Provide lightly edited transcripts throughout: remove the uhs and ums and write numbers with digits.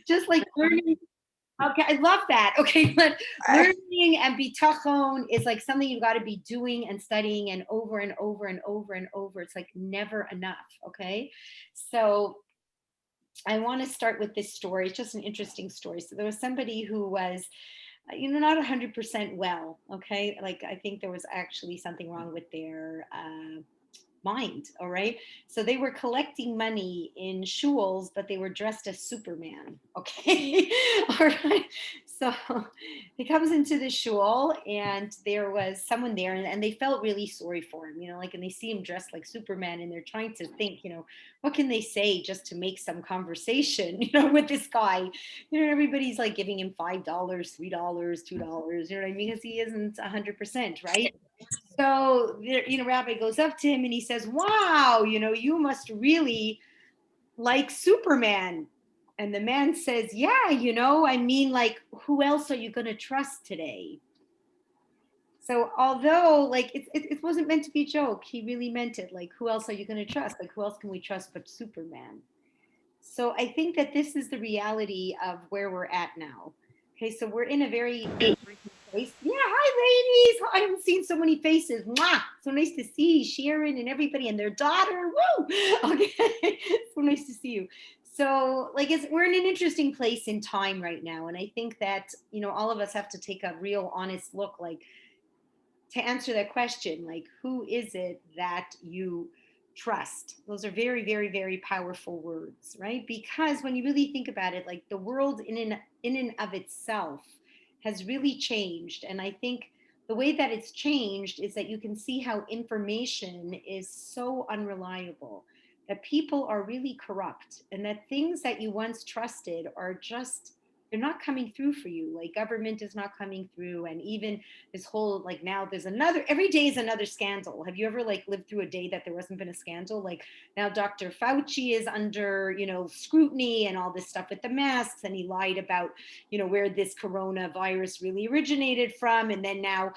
just like learning. Okay, I love that. Okay, but learning and bitachon is like something you've got to be doing and studying and over and over and over and over. It's like never enough. Okay, so I want to start with this story. It's just an interesting story. So there was somebody who was, not 100% well. Okay, like I think there was actually something wrong with their mind. All right. So they were collecting money in shuls, but they were dressed as Superman. Okay. All right. So he comes into the shul and there was someone there and they felt really sorry for him, like, and they see him dressed like Superman and they're trying to think, what can they say just to make some conversation, with this guy, everybody's like giving him $5, $3, $2, you know what I mean? Because he isn't 100%, right? So, Rabbi goes up to him and he says, wow, you must really like Superman. And the man says, yeah, I mean, like, who else are you going to trust today? So although like it wasn't meant to be a joke, he really meant it. Like, who else are you going to trust? Like, who else can we trust but Superman? So I think that this is the reality of where we're at now. Okay, so we're in a very place. Yeah, hi ladies. I haven't seen so many faces. Mwah! So nice to see Sharon and everybody and their daughter. Woo! Okay, so nice to see you. So like we're in an interesting place in time right now. And I think that, all of us have to take a real honest look, like to answer that question, like who is it that you trust? Those are very, very, very powerful words, right? Because when you really think about it, like the world in and of itself has really changed. And I think the way that it's changed is that you can see how information is so unreliable, that people are really corrupt, and that things that you once trusted are just, they're not coming through for you. Like government is not coming through. And even this whole, like now there's another, every day is another scandal. Have you ever like lived through a day that there hasn't been a scandal? Like now Dr. Fauci is under, scrutiny and all this stuff with the masks. And he lied about, where this coronavirus really originated from. And then now,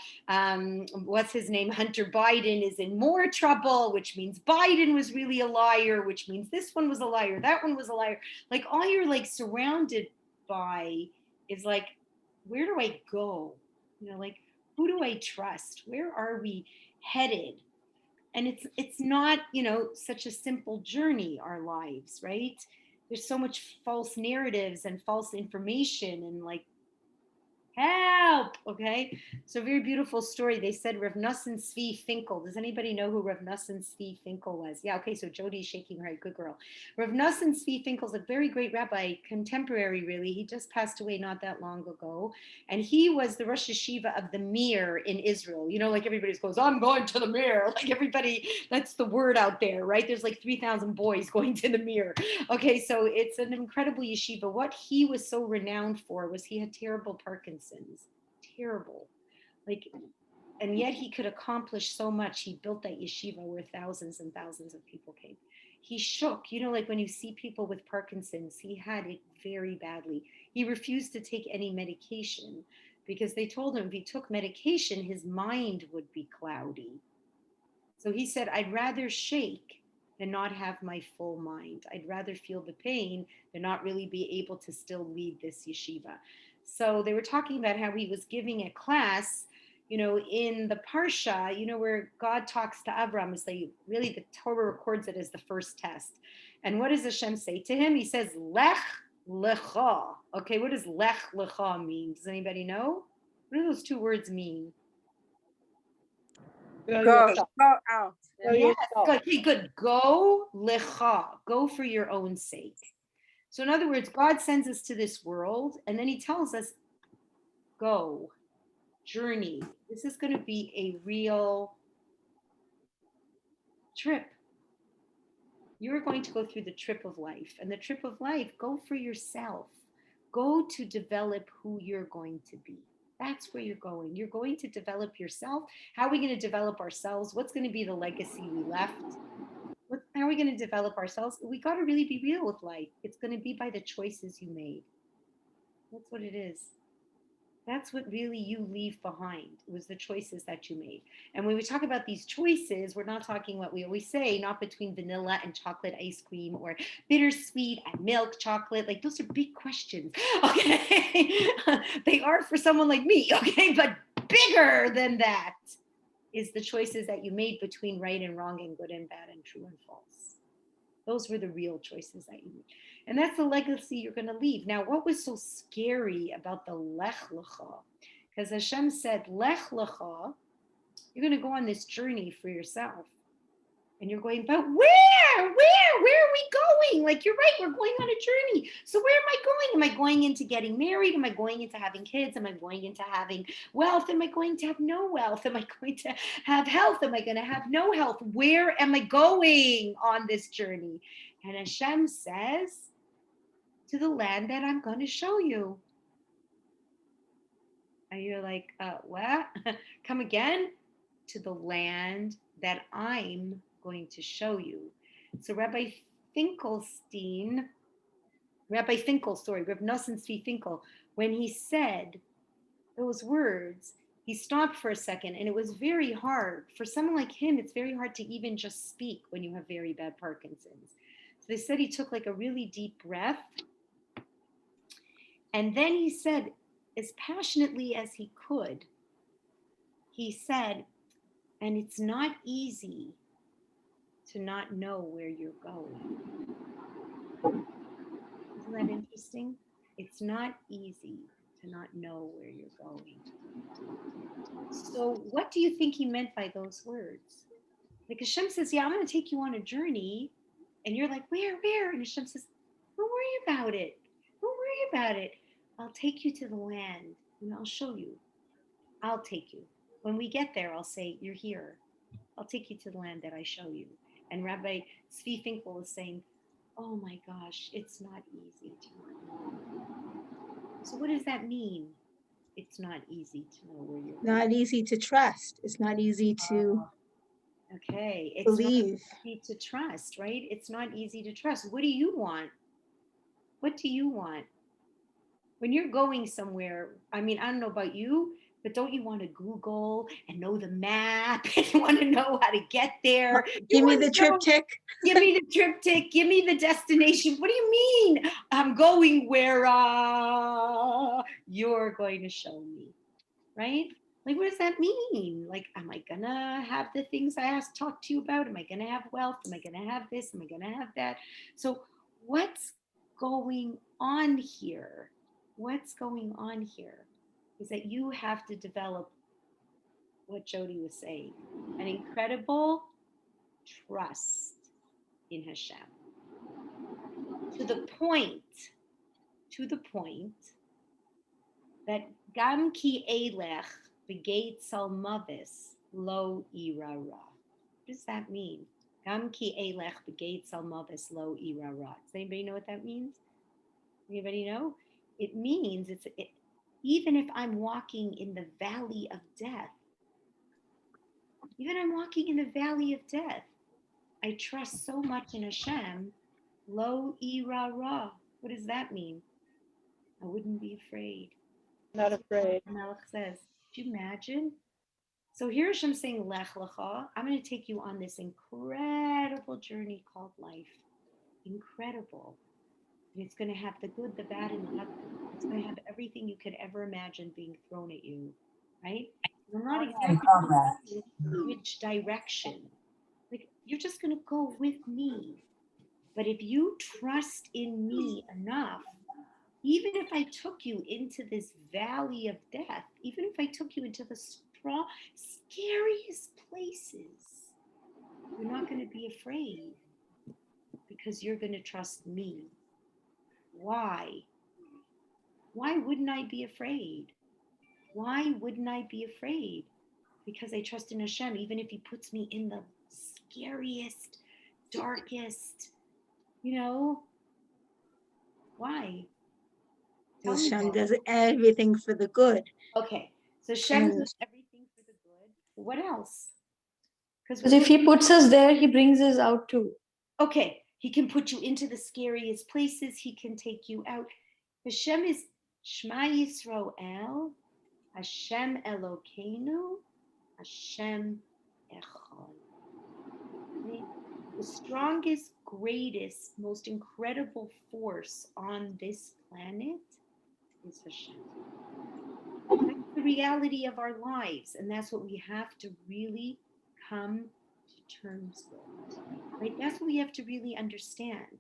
what's his name? Hunter Biden is in more trouble, which means Biden was really a liar, which means this one was a liar, that one was a liar. Like all you're like surrounded by is like, where do I go? Like, who do I trust? Where are we headed? And it's not, such a simple journey, our lives, right? There's so much false narratives and false information and like help. Okay. So very beautiful story. They said Rav Nosson Tzvi Finkel. Does anybody know who Rav Nosson Tzvi Finkel was? Yeah. Okay. So Jody's shaking her head. Good girl. Rav Nosson Tzvi Finkel is a very great rabbi, contemporary, really. He just passed away not that long ago. And he was the Rosh Yeshiva of the Mir in Israel. Like everybody goes, I'm going to the Mir. Like everybody, that's the word out there, right? There's like 3,000 boys going to the Mir. Okay. So it's an incredible yeshiva. What he was so renowned for was he had terrible Parkinson's. Terrible, like, and yet he could accomplish so much. He built that yeshiva where thousands and thousands of people came. He shook, like when you see people with Parkinson's, he had it very badly. He refused to take any medication because they told him if he took medication his mind would be cloudy. So he said, I'd rather shake than not have my full mind. I'd rather feel the pain than not really be able to still lead this yeshiva. So they were talking about how he was giving a class, in the Parsha, where God talks to Avram. Is like really the Torah records it as the first test. And what does Hashem say to him? He says, Lech Lecha. Okay, what does Lech Lecha mean? Does anybody know? What do those two words mean? Go out. Yes, good. Okay, good. Go lecha. Go for your own sake. So in other words, God sends us to this world and then he tells us, go, journey. This is going to be a real trip. You're going to go through the trip of life. And the trip of life, go for yourself. Go to develop who you're going to be. That's where you're going. You're going to develop yourself. How are we going to develop ourselves? What's going to be the legacy we left? How are we going to develop ourselves? We got to really be real with life. It's going to be by the choices you made. That's what it is. That's what really you leave behind. It was the choices that you made. And when we talk about these choices, we're not talking what we always say, not between vanilla and chocolate ice cream or bittersweet and milk chocolate. Like those are big questions. Okay. They are for someone like me. Okay. But bigger than that is the choices that you made between right and wrong and good and bad and true and false. Those were the real choices that you made. And that's the legacy you're going to leave. Now, what was so scary about the Lech Lecha? Because Hashem said, Lech Lecha, you're going to go on this journey for yourself. And you're going, but where are we going? Like, you're right, we're going on a journey. So where am I going? Am I going into getting married? Am I going into having kids? Am I going into having wealth? Am I going to have no wealth? Am I going to have health? Am I going to have no health? Where am I going on this journey? And Hashem says, to the land that I'm going to show you. And you're like, what? Come again? To the land that I'm going to show you. So Reb Finkel, Reb Nosson Tzvi Finkel, when he said those words, he stopped for a second, and it was very hard. For someone like him, it's very hard to even just speak when you have very bad Parkinson's. So they said he took like a really deep breath, and then he said, as passionately as he could, he said, and it's not easy to not know where you're going. Isn't that interesting? It's not easy to not know where you're going. So what do you think he meant by those words? Like Hashem says, yeah, I'm going to take you on a journey. And you're like, where? And Hashem says, don't worry about it. Don't worry about it. I'll take you to the land and I'll show you. I'll take you. When we get there, I'll say, you're here. I'll take you to the land that I show you. And Rabbi Tzvi Finkel is saying, oh my gosh, it's not easy to know. So what does that mean? It's not easy to know where you're going. Not easy to trust. It's not easy to okay. It's believe. not easy to trust, right? It's not easy to trust. What do you want? What do you want? When you're going somewhere, I mean, I don't know about you, but don't you want to Google and know the map? And you want to know how to get there? Give me the triptych. Give me the triptych. Give me the destination. What do you mean? I'm going where you're going to show me, right? Like, what does that mean? Like, am I going to have the things I asked to talk to you about? Am I going to have wealth? Am I going to have this? Am I going to have that? So what's going on here? What's going on here is that you have to develop what Jody was saying, an incredible trust in Hashem. To the point that Gam ki elech begate salmavis lo irara. What does that mean? Gam ki elech begate salmavis lo irara. Does anybody know what that means? Anybody know? It means even if I'm walking in the valley of death, I trust so much in Hashem. Lo irara. What does that mean? I wouldn't be afraid. Not afraid. Melech says, could you imagine? So here Hashem saying, Lech Lecha, I'm going to take you on this incredible journey called life. Incredible. And it's going to have the good, the bad, and the ugly. It's going to have everything you could ever imagine being thrown at you, right? I'm not exactly sure which direction. Like, you're just going to go with me. But if you trust in me enough, even if I took you into this valley of death, even if I took you into the scariest places, you're not going to be afraid because you're going to trust me. Why? Why wouldn't I be afraid? Why wouldn't I be afraid? Because I trust in Hashem, even if he puts me in the scariest, darkest, why? Hashem does everything for the good. Okay, so Hashem does everything for the good. What else? Because if he puts us there, he brings us out too. Okay, he can put you into the scariest places. He can take you out. Hashem is Shema Yisrael. Hashem Elokeinu, Hashem Echad. Right? The strongest, greatest, most incredible force on this planet is Hashem. That's the reality of our lives, and that's what we have to really come to terms with. Right? That's what we have to really understand.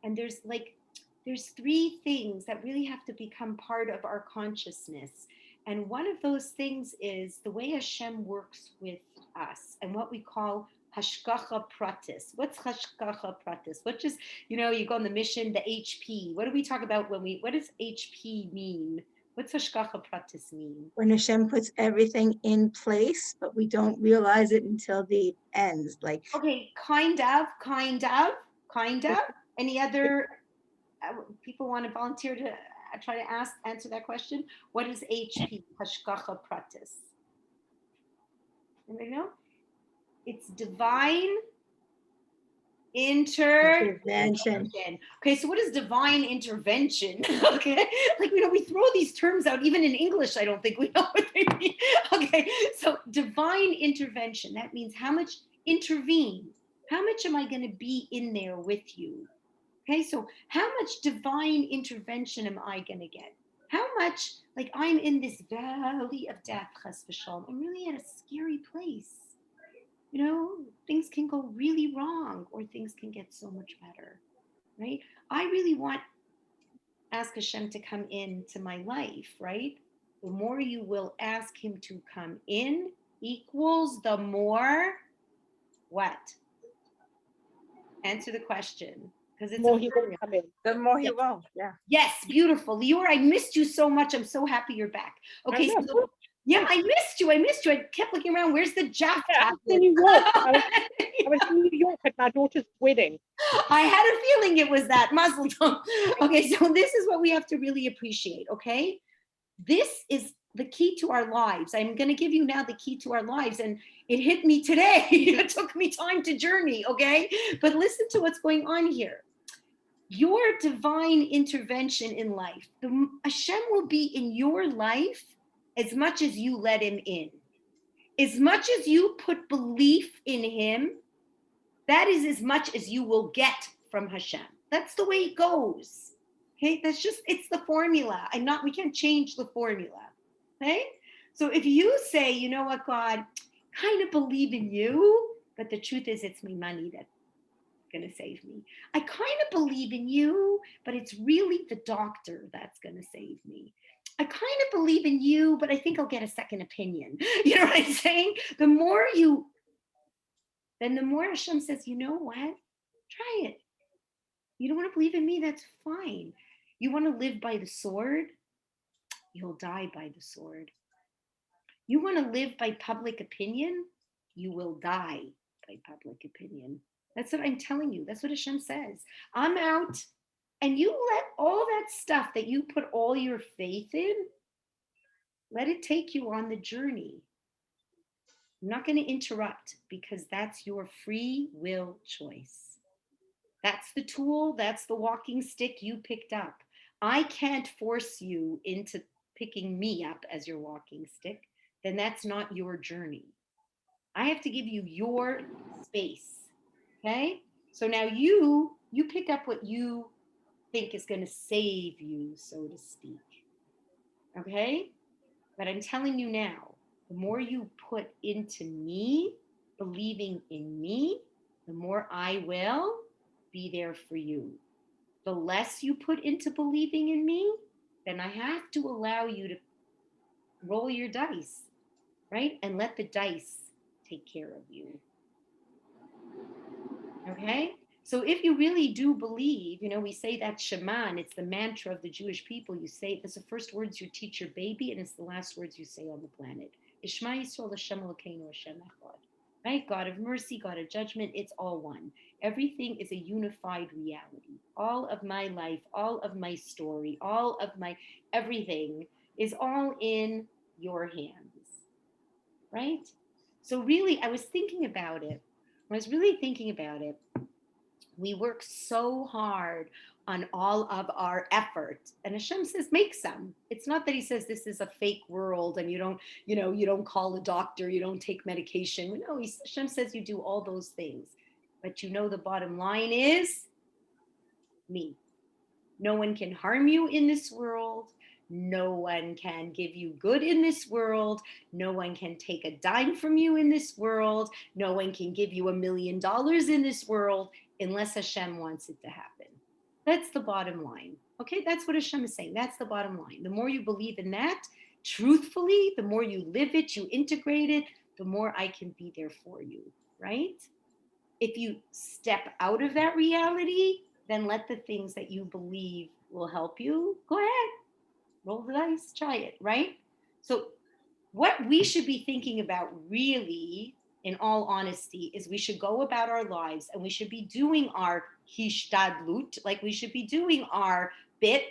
And there's three things that really have to become part of our consciousness. And one of those things is the way Hashem works with us and what we call hashgacha pratis. What's hashgacha pratis? What just, you go on the mission, the HP. What do we talk about what does HP mean? What's hashgacha pratis mean? When Hashem puts everything in place, but we don't realize it until the ends. Like, okay, kind of. Any other people want to volunteer to try to answer that question? What is HP, hashgacha pratis? Anybody know? It's divine intervention. Okay, so what is divine intervention? Okay, we throw these terms out, even in English, I don't think we know what they mean. Okay, so divine intervention, that means how much intervene, how much am I going to be in there with you? Okay, so how much divine intervention am I going to get? How much, I'm in this valley of death, chas v'shalom, I'm really at a scary place. Things can go really wrong or things can get so much better, right? I really want ask Hashem to come into my life, right? The more you will ask him to come in equals the more what? Answer the question. Because it's more he will come in. The more he will, yeah. Yes, beautiful. Lior, I missed you so much. I'm so happy you're back. Okay, so yeah, I missed you. I kept looking around. Where's the Jack? I was in New York. I was in New York at my daughter's wedding. I had a feeling it was that. Mazel tov. Okay, so this is what we have to really appreciate, okay? This is the key to our lives. I'm going to give you now the key to our lives, and it hit me today. It took me time to journey, okay? But listen to what's going on here. Your divine intervention in life, Hashem will be in your life as much as you let him in. As much as you put belief in him, that is as much as you will get from Hashem. That's the way it goes. Okay, it's the formula. We can't change the formula. Okay, so if you say, you know what, God, kind of believe in you, but the truth is it's my money that's going to save me. I kind of believe in you, but it's really the doctor that's going to save me. I kind of believe in you, but I think I'll get a second opinion. You know what I'm saying? The more Hashem says, you know what? Try it. You don't want to believe in me? That's fine. You want to live by the sword? You'll die by the sword. You want to live by public opinion? You will die by public opinion. That's what I'm telling you. That's what Hashem says. I'm out, and you let all that stuff that you put all your faith in, let it take you on the journey. I'm not going to interrupt because that's your free will choice. That's the tool, that's the walking stick you picked up. I can't force you into picking me up as your walking stick. Then that's not your journey. I have to give you your space. Okay? So now you pick up what you think is going to save you, so to speak. Okay? But I'm telling you now, the more you put into me, believing in me, the more I will be there for you. The less you put into believing in me, then I have to allow you to roll your dice, right? And let the dice take care of you. Okay? So if you really do believe, we say that Shema, and it's the mantra of the Jewish people. You say, it's the first words you teach your baby, and it's the last words you say on the planet. Ishma Yisrael Hashem Elokeinu Hashem Echad. Right? God of mercy, God of judgment, it's all one. Everything is a unified reality. All of my life, all of my story, all of my everything is all in your hands. Right? So really, I was thinking about it. We work so hard on all of our effort. And Hashem says, make some. It's not that he says this is a fake world and you don't, you don't call a doctor, you don't take medication. No, Hashem says you do all those things. But the bottom line is me. No one can harm you in this world. No one can give you good in this world. No one can take a dime from you in this world. No one can give you $1 million in this world unless Hashem wants it to happen. That's the bottom line. Okay, that's what Hashem is saying. That's the bottom line. The more you believe in that, truthfully, the more you live it, you integrate it, the more I can be there for you, right? If you step out of that reality, then let the things that you believe will help you, go ahead, roll the dice, try it, right? So what we should be thinking about really, in all honesty, is we should go about our lives and we should be doing our hishtadlut, like we should be doing our bit.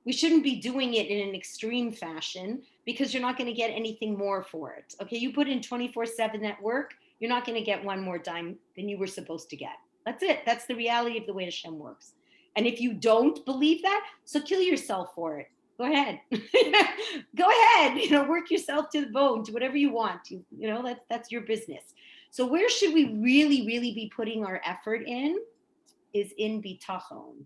We shouldn't be doing it in an extreme fashion because you're not going to get anything more for it. Okay, you put in 24/7 at work, you're not going to get one more dime than you were supposed to get. That's it. That's the reality of the way Hashem works. And if you don't believe that, so kill yourself for it. Go ahead. Go ahead. Work yourself to the bone, to whatever you want. That's your business. So where should we really, really be putting our effort in is in bitachon.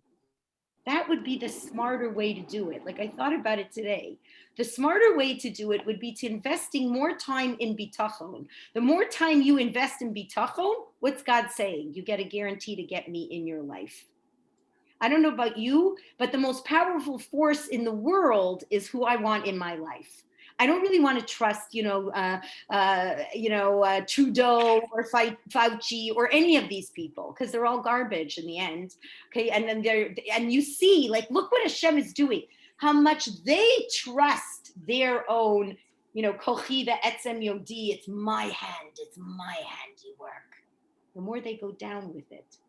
That would be the smarter way to do it. Like I thought about it today. The smarter way to do it would be to investing more time in bitachon. The more time you invest in bitachon, what's God saying? You get a guarantee to get me in your life. I don't know about you, but the most powerful force in the world is who I want in my life. I don't really want to trust, Trudeau or Fauci or any of these people because they're all garbage in the end. Okay, and then you see, like, look what Hashem is doing. How much they trust their own, kochi ve'etzem yodi. It's my hand. It's my handiwork. The more they go down with it.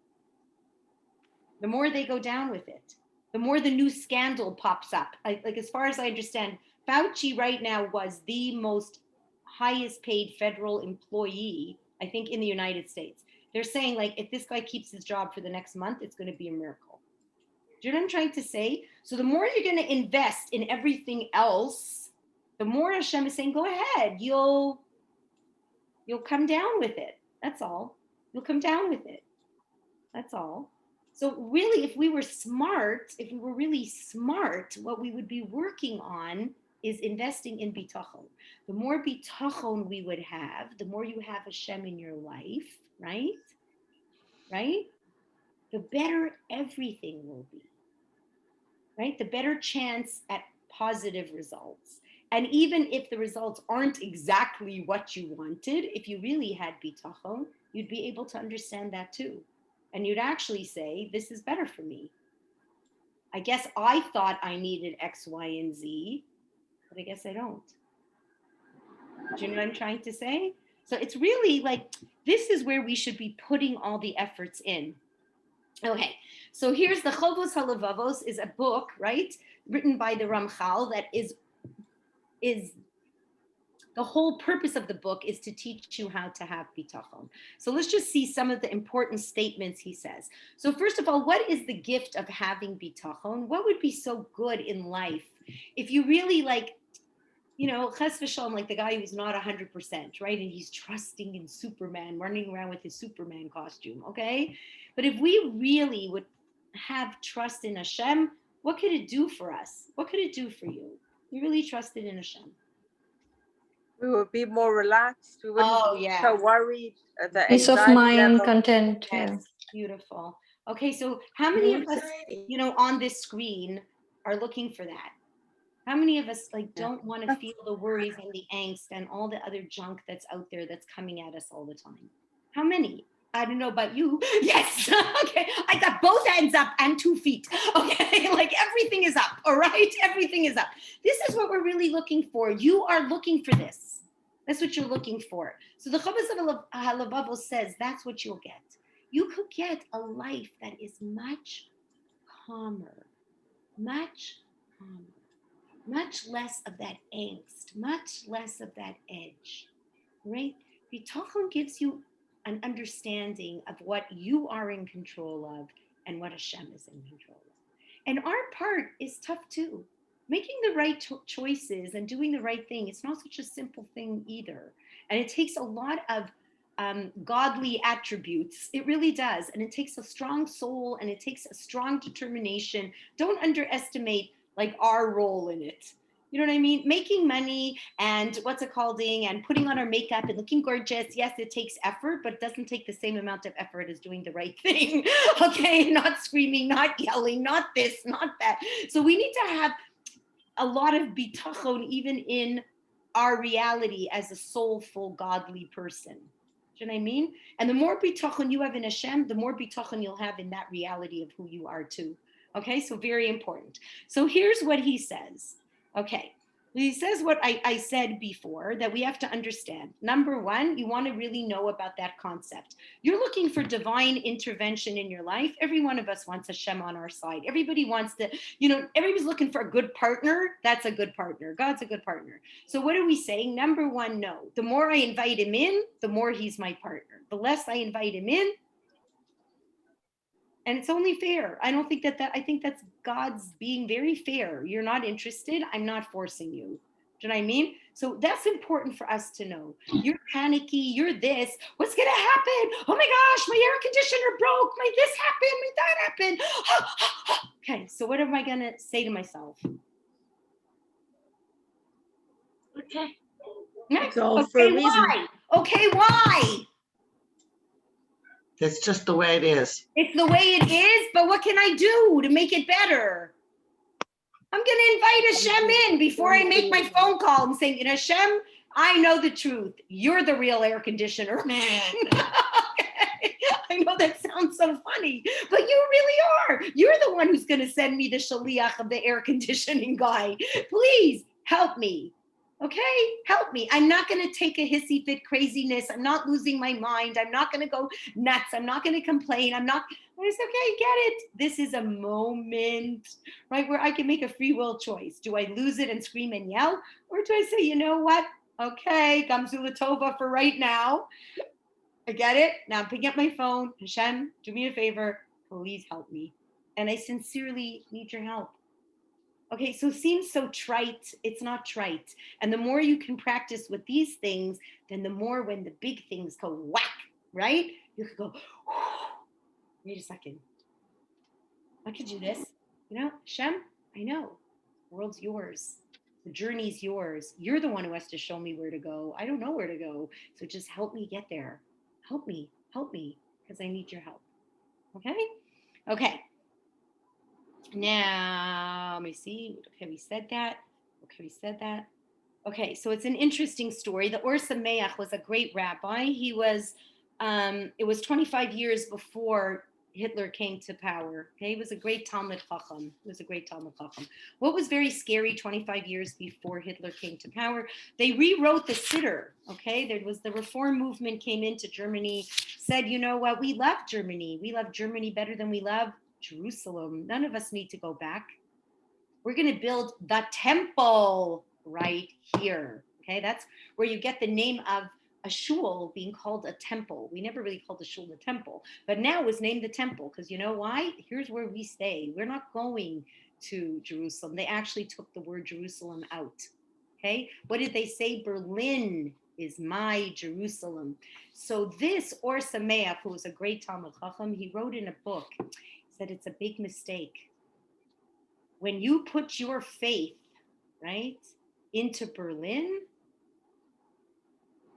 The more they go down with it, the more the new scandal pops up. Like as far as I understand, Fauci right now was the most highest paid federal employee, I think, in the United States. They're saying, like, if this guy keeps his job for the next month, it's going to be a miracle. Do you know what I'm trying to say? So the more you're going to invest in everything else, the more Hashem is saying, go ahead, you'll come down with it. That's all. You'll come down with it. That's all. So really, if we were really smart, what we would be working on is investing in bitachon. The more bitachon we would have, the more you have Hashem in your life, right? Right? The better everything will be, right? The better chance at positive results. And even if the results aren't exactly what you wanted, if you really had bitachon, you'd be able to understand that too. And you'd actually say, this is better for me. I guess I thought I needed X, Y, and Z, but I guess I don't. Do you know what I'm trying to say? So it's really like, this is where we should be putting all the efforts in. Okay, so here's the Chovos HaLevavos is a book, right? Written by the Ramchal that is the whole purpose of the book is to teach you how to have bitachon. So let's just see some of the important statements he says. So first of all, what is the gift of having bitachon? What would be so good in life if you really ches v'shalom, like the guy who's not 100%, right? And he's trusting in Superman, running around with his Superman costume, okay? But if we really would have trust in Hashem, what could it do for us? What could it do for you? You really trusted in Hashem. We would be more relaxed. We wouldn't be so worried. The peace of mind, level. Content. Yes, yeah. Beautiful. Okay, so how many of us, on this screen are looking for that? How many of us don't want to feel the worries and the angst and all the other junk that's out there that's coming at us all the time? How many? I don't know about you. Yes. Okay. I got both hands up and 2 feet. Okay. Everything is up. All right. Everything is up. This is what we're really looking for. You are looking for this. That's what you're looking for. So the Chovos HaLevavos says that's what you'll get. You could get a life that is much calmer, much less of that angst, much less of that edge, right? Bitachon gives you an understanding of what you are in control of and what Hashem is in control of. And our part is tough too. Making the right choices and doing the right thing, it's not such a simple thing either. And it takes a lot of godly attributes. It really does. And it takes a strong soul and it takes a strong determination. Don't underestimate like our role in it. You know what I mean? Making money and and putting on our makeup and looking gorgeous. Yes, it takes effort, but it doesn't take the same amount of effort as doing the right thing. Okay, not screaming, not yelling, not this, not that. So we need to have a lot of bitachon even in our reality as a soulful, godly person. Do you know what I mean? And the more bitachon you have in Hashem, the more bitachon you'll have in that reality of who you are too. Okay, so very important. So here's what he says. Okay, he says what I said before, that we have to understand. Number one, you want to really know about that concept. You're looking for divine intervention in your life. Every one of us wants Hashem on our side. Everybody wants to, everybody's looking for a good partner. That's a good partner. God's a good partner. So what are we saying? Number one, no. The more I invite him in, the more he's my partner. The less I invite him in, and it's only fair. I don't think I think that's God's being very fair. You're not interested. I'm not forcing you. Do you know what I mean? So that's important for us to know. You're panicky. You're this. What's going to happen? Oh my gosh, my air conditioner broke. My this happened. My that happened. Okay, so what am I going to say to myself? Okay. Next. All for a reason. Why? Okay, why? It's just the way it is. It's the way it is, but what can I do to make it better? I'm going to invite Hashem in before I make my phone call and say, Hashem, I know the truth. You're the real air conditioner man. Okay. I know that sounds so funny, but you really are. You're the one who's going to send me the shaliach of the air conditioning guy. Please help me. Okay, help me. I'm not going to take a hissy fit craziness. I'm not losing my mind. I'm not going to go nuts. I'm not going to complain. I say, okay, get it. This is a moment, right, where I can make a free will choice. Do I lose it and scream and yell? Or do I say, you know what? Okay, Gamzula Tova for right now. I get it. Now I'm picking up my phone. Hashem, do me a favor. Please help me. And I sincerely need your help. Okay, so it seems so trite. It's not trite. And the more you can practice with these things, then the more when the big things go whack, right? You could go, wait a second. I could do this. Hashem, I know. The world's yours. The journey's yours. You're the one who has to show me where to go. I don't know where to go. So just help me get there. Help me, because I need your help. Okay? Okay. Now, let me see. Okay, we said that. Okay, so it's an interesting story. The Or Sameach was a great rabbi. He was, it was 25 years before Hitler came to power. Okay, he was a great Talmud Chacham. What was very scary 25 years before Hitler came to power? They rewrote the Siddur. Okay, there was the reform movement came into Germany, said, you know what, we love Germany. We love Germany better than we love Jerusalem. None of us need to go back. We're going to build the temple right here. Okay, that's where you get the name of a shul being called a temple. We never really called the shul the temple, but now it was named the temple because you know why? Here's where we stay. We're not going to Jerusalem. They actually took the word Jerusalem out. Okay, what did they say? Berlin is my Jerusalem. So this Or Sameach, who was a great Talmud Chacham, he wrote in a book, said it's a big mistake. When you put your faith, right, into Berlin,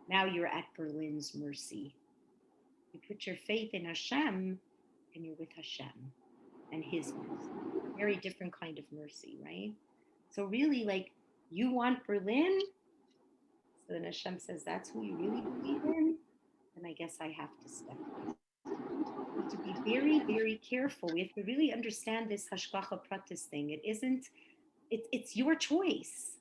now you're at Berlin's mercy. You put your faith in Hashem, and you're with Hashem and his mercy. Very different kind of mercy, right? So really, like, you want Berlin? So then Hashem says, that's who you really believe in? Then I guess I have to step in. We have to be very, very careful. We have to really understand this hashgacha pratis thing. It's your choice.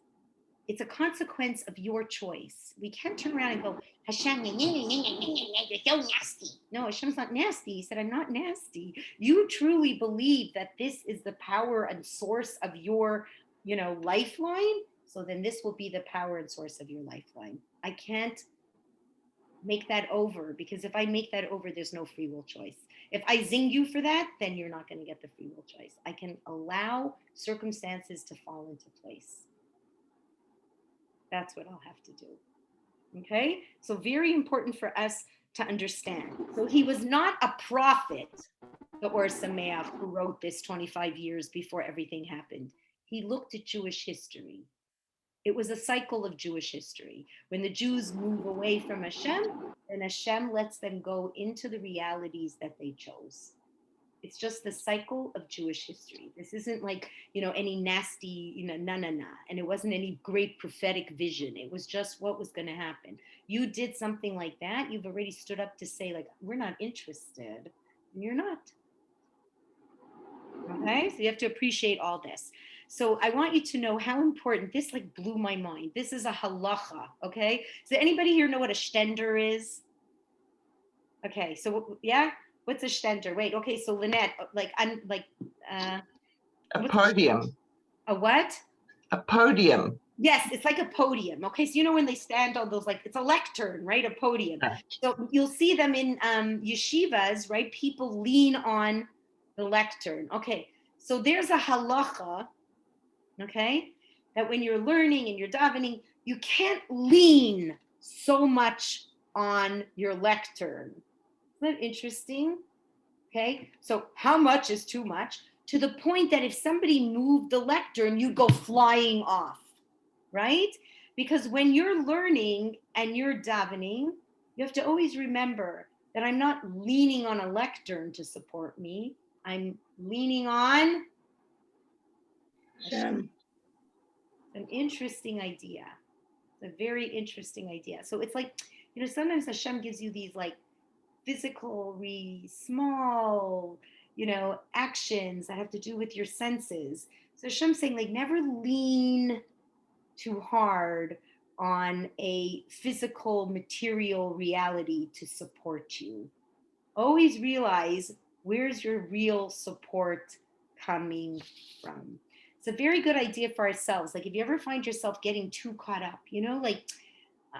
It's a consequence of your choice. We can't turn around and go, Hashem, you're so nasty. No, Hashem's not nasty. He said, I'm not nasty. You truly believe that this is the power and source of your, lifeline. So then this will be the power and source of your lifeline. I can't make that over, because if I make that over, there's no free will choice. If I zing you for that, then you're not going to get the free will choice. I can allow circumstances to fall into place. That's what I'll have to do. Okay? So very important for us to understand. So he was not a prophet, the Or Sameach, who wrote this 25 years before everything happened. He looked at Jewish history. It was a cycle of Jewish history. When the Jews move away from Hashem, then Hashem lets them go into the realities that they chose. It's just the cycle of Jewish history. This isn't like, any nasty, na. And it wasn't any great prophetic vision. It was just what was going to happen. You did something like that, you've already stood up to say, like, we're not interested. And you're not. Okay? So you have to appreciate all this. So I want you to know how important, this like blew my mind. This is a halacha, okay? Does anybody here know what a shtender is? Okay, so yeah? What's a shtender? Wait, okay, so Lynette, a podium. A what? A podium. Yes, it's like a podium. Okay, so when they stand on those, like, it's a lectern, right? A podium. So you'll see them in yeshivas, right? People lean on the lectern. Okay, so there's a halacha, okay, that when you're learning and you're davening, you can't lean so much on your lectern. Isn't that interesting? Okay, so how much is too much? To the point that if somebody moved the lectern, you go flying off, right? Because when you're learning and you're davening, you have to always remember that I'm not leaning on a lectern to support me. I'm leaning on Hashem. An interesting idea. It's a very interesting idea. So it's like, sometimes Hashem gives you these like physical, small, actions that have to do with your senses. So Hashem's saying, like, never lean too hard on a physical, material reality to support you. Always realize, where's your real support coming from? It's a very good idea for ourselves. Like, if you ever find yourself getting too caught up,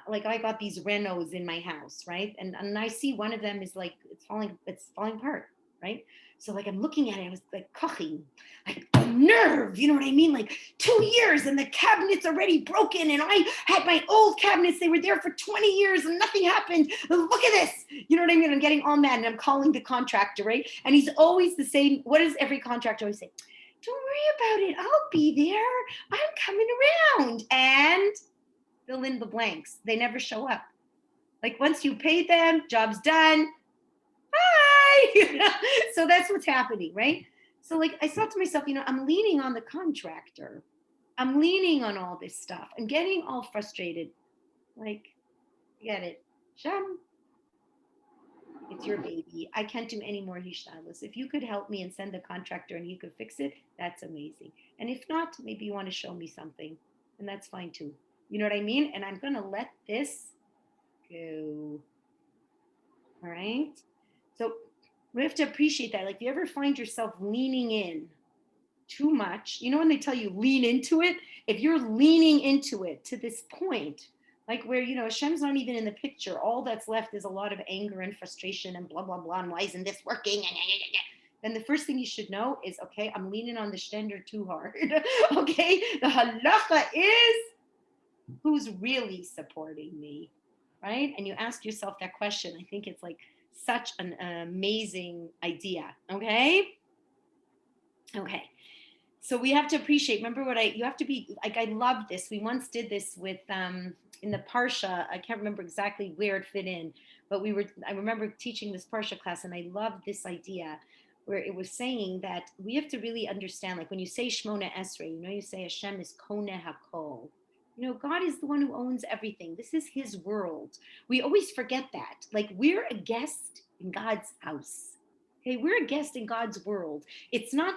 like I got these Renaults in my house, right? And I see one of them is like, it's falling apart, right? So like, I'm looking at it, I was like kuching, like a nerve, you know what I mean? Like 2 years and the cabinet's already broken, and I had my old cabinets, they were there for 20 years and nothing happened. Look at this, you know what I mean? I'm getting all mad and I'm calling the contractor, right? And he's always the same. What does every contractor always say? Don't worry about it, I'll be there, I'm coming around. And fill in the blanks. They never show up. Like, once you pay them, job's done. Bye. So that's what's happening, right? So like, I thought to myself, I'm leaning on the contractor. I'm leaning on all this stuff. I'm getting all frustrated. Like, get it. Shem, it's your baby. I can't do any more hishtadlus. If you could help me and send the contractor and he could fix it, that's amazing. And if not, maybe you want to show me something, and that's fine too. You know what I mean? And I'm going to let this go. All right? So we have to appreciate that. Like, if you ever find yourself leaning in too much, when they tell you lean into it, if you're leaning into it to this point, like where, Hashem's not even in the picture, all that's left is a lot of anger and frustration and blah, blah, blah, and why isn't this working? Then the first thing you should know is, okay, I'm leaning on the shtender too hard. Okay? The halacha is, who's really supporting me, right? And you ask yourself that question. I think it's like such an amazing idea, okay? Okay, so we have to appreciate, remember you have to be, like, I love this. We once did this with, in the Parsha, I can't remember exactly where it fit in, but I remember teaching this Parsha class, and I loved this idea where it was saying that we have to really understand, like when you say Shmona Esrei, you say Hashem is Koneh HaKol. God is the one who owns everything. This is his world. We always forget that. Like, we're a guest in God's house. Okay, we're a guest in God's world. It's not,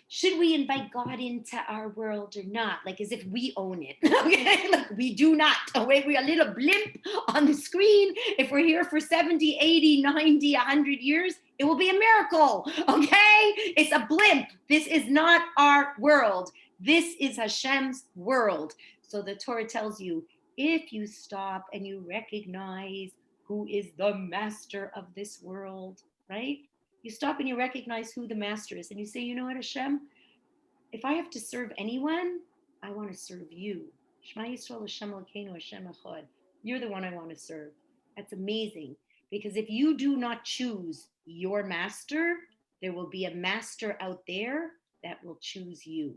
should we invite God into our world or not? Like, as if we own it. Okay, like, we do not. We're a little blimp on the screen. If we're here for 70, 80, 90, 100 years, it will be a miracle. Okay, it's a blimp. This is not our world. This is Hashem's world. So the Torah tells you, if you stop and you recognize who is the master of this world, right? You stop and you recognize who the master is, and you say, you know what, Hashem, if I have to serve anyone, I want to serve you. Shema Yisrael Hashem Elokeinu Hashem Echad. You're the one I want to serve. That's amazing. Because if you do not choose your master, there will be a master out there that will choose you.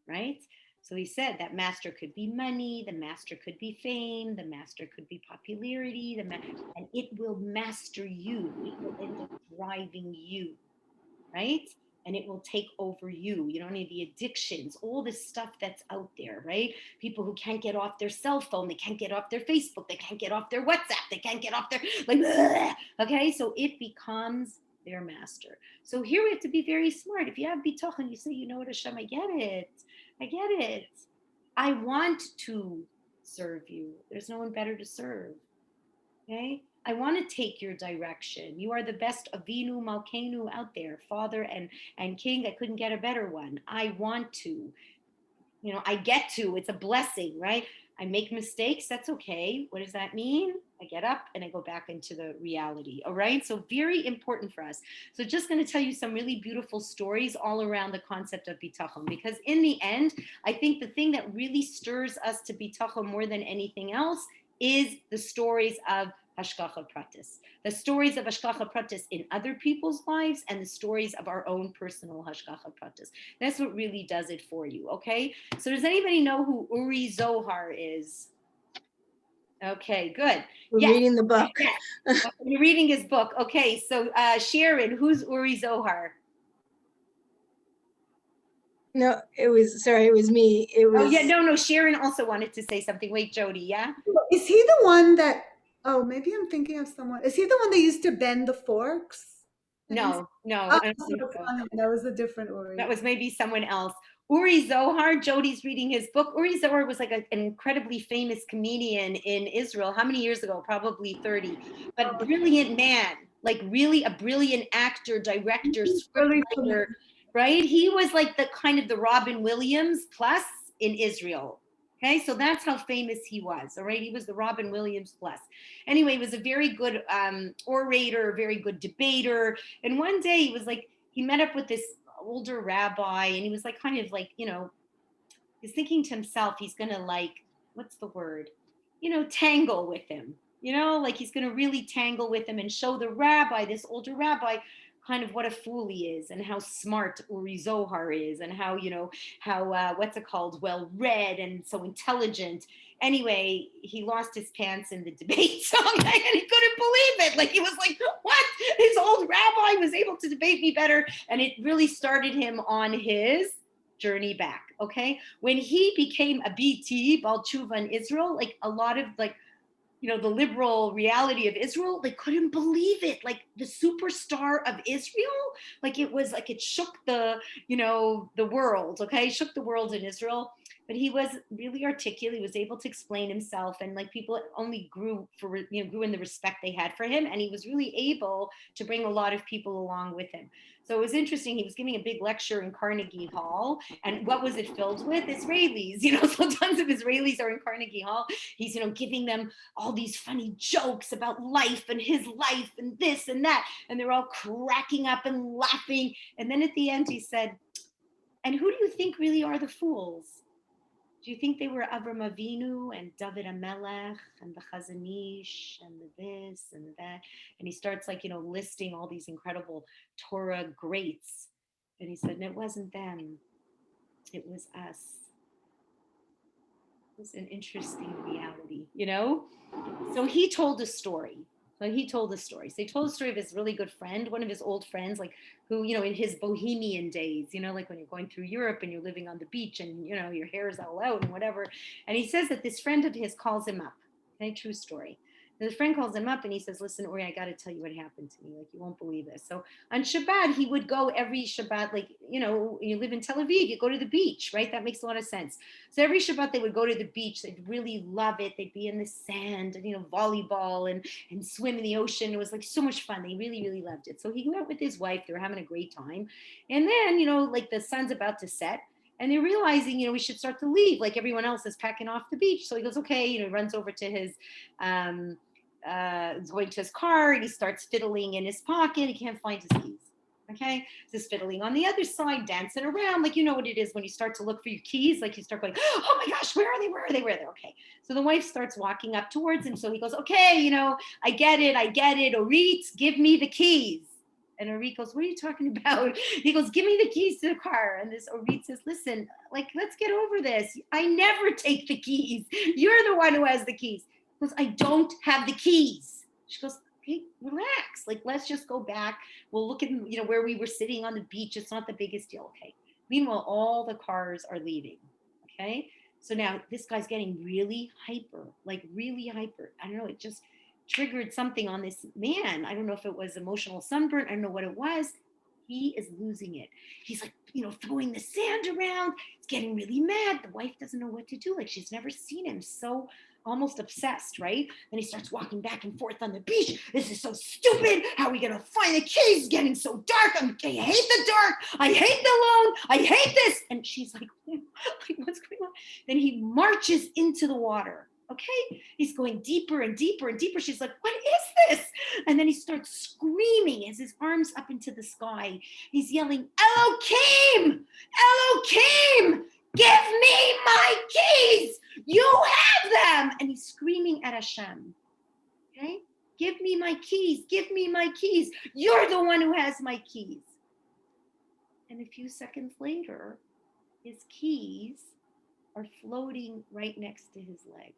Right? So he said that master could be money, the master could be fame, the master could be popularity, and it will master you. It will end up driving you, right? And it will take over you. You don't need the addictions, all this stuff that's out there, right? People who can't get off their cell phone, they can't get off their Facebook, they can't get off their WhatsApp, they can't get off their, okay? So it becomes their master. So here we have to be very smart. If you have bitochen, you say, you know what, Hashem, I get it. I want to serve you. There's no one better to serve, okay? I want to take your direction. You are the best Avinu Malkeinu out there, Father and King. I couldn't get a better one. I want to. I get to. It's a blessing, right? I make mistakes. That's okay. What does that mean? I get up and I go back into the reality. All right. So very important for us. So just going to tell you some really beautiful stories all around the concept of bitachon, because in the end, I think the thing that really stirs us to bitachon more than anything else is the stories of Hashgacha Pratis, the stories of Hashgacha Pratis in other people's lives, and the stories of our own personal Hashgacha Pratis. That's what really does it for you, okay? So does anybody know who Uri Zohar is? Okay, good. We're reading the book. Yes. You're reading his book. Okay, so Sharon, who's Uri Zohar? No, it was me. It was. Oh, yeah, no, Sharon also wanted to say something. Wait, Jody, yeah? Is he the one that, oh, maybe I'm thinking of someone. Is he the one that used to bend the forks? No. Oh, that was a different Uri. That was maybe someone else. Uri Zohar, Jody's reading his book. Uri Zohar was like an incredibly famous comedian in Israel. How many years ago? Probably 30. But brilliant man, like really a brilliant actor, director, scriptwriter, right? He was like the kind of the Robin Williams plus in Israel. Okay, so that's how famous he was, all right? He was the Robin Williams plus. Anyway, he was a very good orator, very good debater. And one day he was like, he met up with this older rabbi, and he was like, kind of like, he's thinking to himself, he's gonna like, what's the word? Tangle with him, like he's gonna really tangle with him and show the rabbi, this older rabbi, kind of what a fool he is, and how smart Uri Zohar is, and how, what's it called, well-read and so intelligent. Anyway, he lost his pants in the debate and he couldn't believe it. Like, he was like, what? His old rabbi was able to debate me better. And it really started him on his journey back, okay? When he became a BT, Baal Tshuva in Israel, like a lot of the liberal reality of Israel, they couldn't believe it. Like the superstar of Israel, like it was like it shook the world, okay? Shook the world in Israel. But he was really articulate. He was able to explain himself, and like people only grew in the respect they had for him. And he was really able to bring a lot of people along with him. So it was interesting. He was giving a big lecture in Carnegie Hall, and what was it filled with? Israelis, so tons of Israelis are in Carnegie Hall. He's, giving them all these funny jokes about life and his life and this and that. And they're all cracking up and laughing. And then at the end, he said, and who do you think really are the fools? Do you think they were Avram Avinu and David HaMelech and the Chazon Ish and the this and the that? And he starts listing all these incredible Torah greats. And he said, and it wasn't them. It was us. It was an interesting reality, So he told a story. So he told the story of his really good friend, one of his old friends, like who, in his bohemian days, like when you're going through Europe and you're living on the beach and, your hair is all out and whatever. And he says that this friend of his calls him up. Okay, true story. And the friend calls him up and he says, listen, Uri, I got to tell you what happened to me. Like, you won't believe this. So on Shabbat, he would go every Shabbat, like, you live in Tel Aviv, you go to the beach, right? That makes a lot of sense. So every Shabbat, they would go to the beach. They'd really love it. They'd be in the sand and, volleyball and swim in the ocean. It was like so much fun. They really, really loved it. So he went with his wife. They were having a great time. And then, like the sun's about to set. And they're realizing, we should start to leave. Like everyone else is packing off the beach. So he goes, okay, he runs over to his is going to his car and he starts fiddling in his pocket. He can't find his keys. Okay, so he's fiddling on the other side, dancing around. Like, you know what it is when you start to look for your keys, like you start going, oh my gosh, where are they? Where are they? Where are they? Okay. So the wife starts walking up towards him. So he goes, okay, you know, I get it. Orit, give me the keys. And Orit goes, what are you talking about? He goes, give me the keys to the car. And this Orit says, listen, like, let's get over this. I never take the keys. You're the one who has the keys. He goes, I don't have the keys. She goes, okay, relax. Like, let's just go back. We'll look at, you know, where we were sitting on the beach. It's not the biggest deal. Okay. Meanwhile, all the cars are leaving. Okay. So now this guy's getting really hyper, like really hyper. I don't know. It just triggered something on this man. I don't know if it was emotional sunburn. I don't know what it was. He is losing it. He's like, you know, throwing the sand around. He's getting really mad. The wife doesn't know what to do. Like, she's never seen him so almost obsessed, right? Then he starts walking back and forth on the beach. This is so stupid. How are we going to find the keys? It's getting so dark. I hate the dark. I hate the alone. I hate this. And she's like, what's going on? Then he marches into the water. Okay, he's going deeper and deeper and deeper. She's like, what is this? And then he starts screaming as his arms up into the sky. He's yelling, Elohim, Elohim, give me my keys. You have them. And he's screaming at Hashem. Okay, give me my keys. Give me my keys. You're the one who has my keys. And a few seconds later, his keys are floating right next to his legs.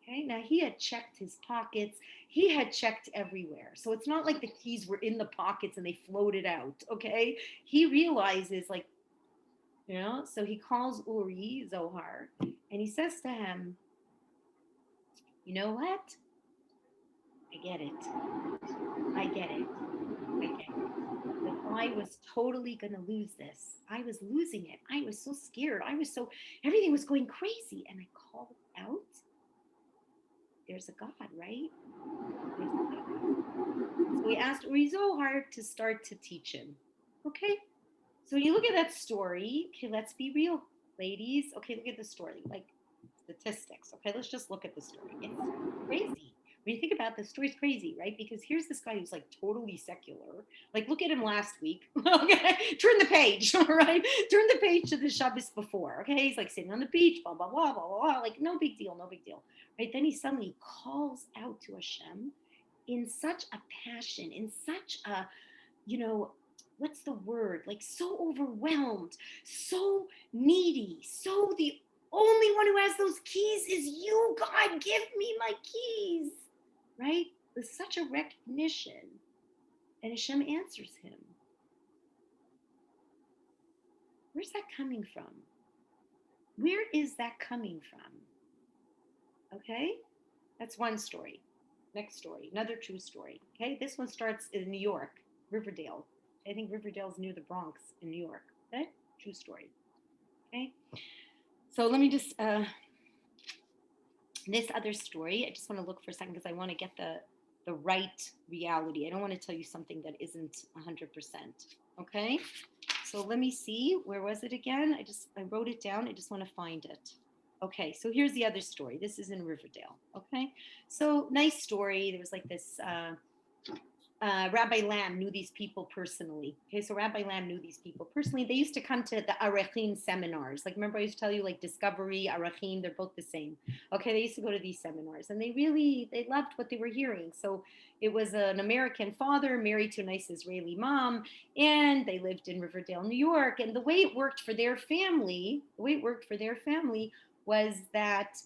Okay, now he had checked his pockets. He had checked everywhere. So it's not like the keys were in the pockets and they floated out. Okay, he realizes, like, you know, so he calls Uri Zohar and he says to him, you know what? I get it. I get it. I get it. But I was totally going to lose this. I was losing it. I was so scared. Everything was going crazy. And I called out, there's a God, right? There's a God. So we asked Uri Zohar to start to teach him. Okay? So when you look at that story, okay, let's be real, ladies. Okay, look at the story, like statistics. Okay, let's just look at the story. It's crazy. When you think about this, story's crazy, right? Because here's this guy who's like totally secular. Like, look at him last week. Okay, turn the page, all right? Turn the page to the Shabbos before. Okay, he's like sitting on the beach, blah, blah, blah, blah, blah, blah. Like, no big deal, no big deal. Right? Then he suddenly calls out to Hashem in such a passion, in such a, you know, what's the word? Like, so overwhelmed, so needy, so the only one who has those keys is you, God, give me my keys, right? With such a recognition. And Hashem answers him. Where's that coming from? Where is that coming from? Okay, that's one story. Next story, another true story. Okay, this one starts in New York, Riverdale. I think Riverdale's near the Bronx in New York. Okay, true story. Okay, so let me just, this other story, I just want to look for a second because I want to get the right reality. I don't want to tell you something that isn't 100%. Okay, so let me see, where was it again? I wrote it down. I just want to find it. Okay, so here's the other story. This is in Riverdale. Okay, so nice story. There was like this Rabbi Lamb knew these people personally. Okay, so Rabbi Lamb knew these people personally. They used to come to the Arachim seminars. Like, remember I used to tell you, like, Discovery, Arachim, they're both the same. Okay, they used to go to these seminars and they loved what they were hearing. So it was an American father married to a nice Israeli mom, and they lived in Riverdale, New York. And the way it worked for their family, was that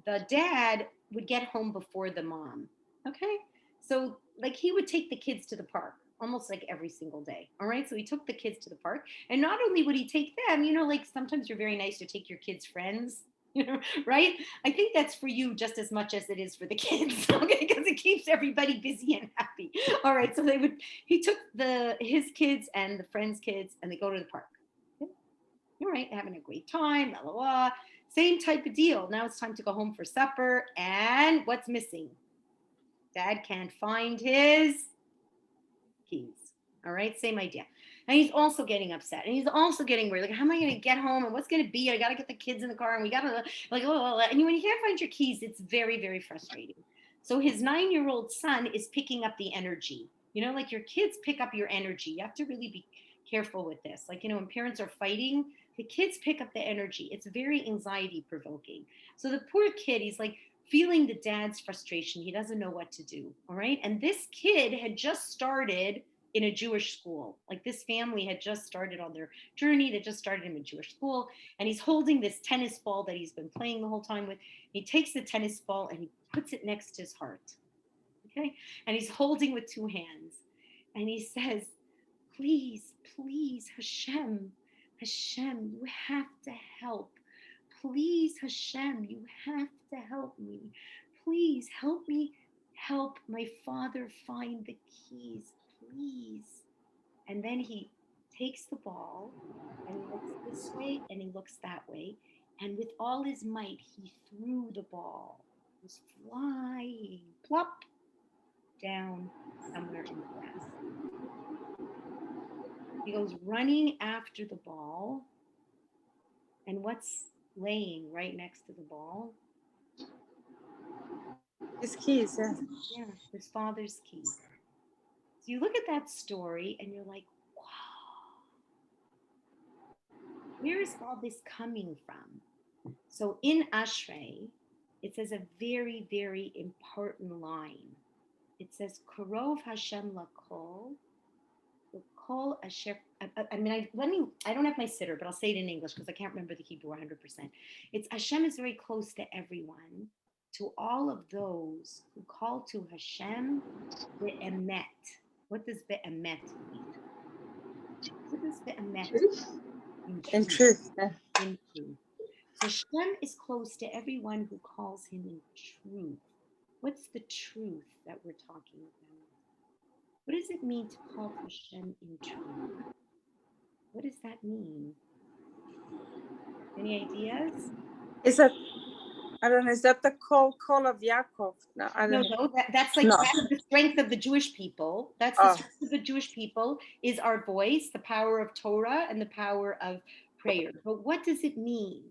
the dad would get home before the mom. Okay, so like he would take the kids to the park almost like every single day. All right. So he took the kids to the park, and not only would he take them, you know, like sometimes you're very nice to take your kids' friends, you know, right? I think that's for you just as much as it is for the kids. Okay. Because it keeps everybody busy and happy. All right. So he took his kids and the friends' kids, and they go to the park. Okay? All right. Having a great time, blah, blah, blah. Same type of deal. Now it's time to go home for supper. And what's missing? Dad can't find his keys. All right, same idea. And he's also getting upset, and he's also getting worried. Like, how am I going to get home, and what's going to be? I got to get the kids in the car, and we got to like, and when you can't find your keys, it's very, very frustrating. So his 9-year-old son is picking up the energy. You know, like your kids pick up your energy. You have to really be careful with this. Like, you know, when parents are fighting, the kids pick up the energy. It's very anxiety provoking. So the poor kid, he's like feeling the dad's frustration. He doesn't know what to do. All right. And this kid had just started in a Jewish school. Like this family had just started on their journey. They just started in a Jewish school. And he's holding this tennis ball that he's been playing the whole time with. He takes the tennis ball and he puts it next to his heart. Okay. And he's holding with 2 hands. And he says, please, please, Hashem, you have to help. Please, Hashem, you have to help me. Please help me help my father find the keys, please. And then he takes the ball and he looks this way and he looks that way. And with all his might, he threw the ball. It was flying, plop, down somewhere in the grass. He goes running after the ball. And what's laying right next to the ball? His keys, yeah. Yeah, his father's keys. So you look at that story and you're like, wow, where is all this coming from? So in Ashrei, it says a very, very important line. It says, Karov Hashem lakol, kol asher. I don't have my sitter, but I'll say it in English because I can't remember the Hebrew 100%. It's Hashem is very close to everyone, to all of those who call to Hashem be'emet. What does be'emet mean? What does be'emet mean? In truth. In truth. So Hashem is close to everyone who calls him in truth. What's the truth that we're talking about? What does it mean to call Hashem in truth? What does that mean? Any ideas? Is that, I don't know, is that the call of Yaakov? No, I don't know. That's like that's the strength of the Jewish people. That's the strength of the Jewish people is our voice, the power of Torah and the power of prayer. But what does it mean?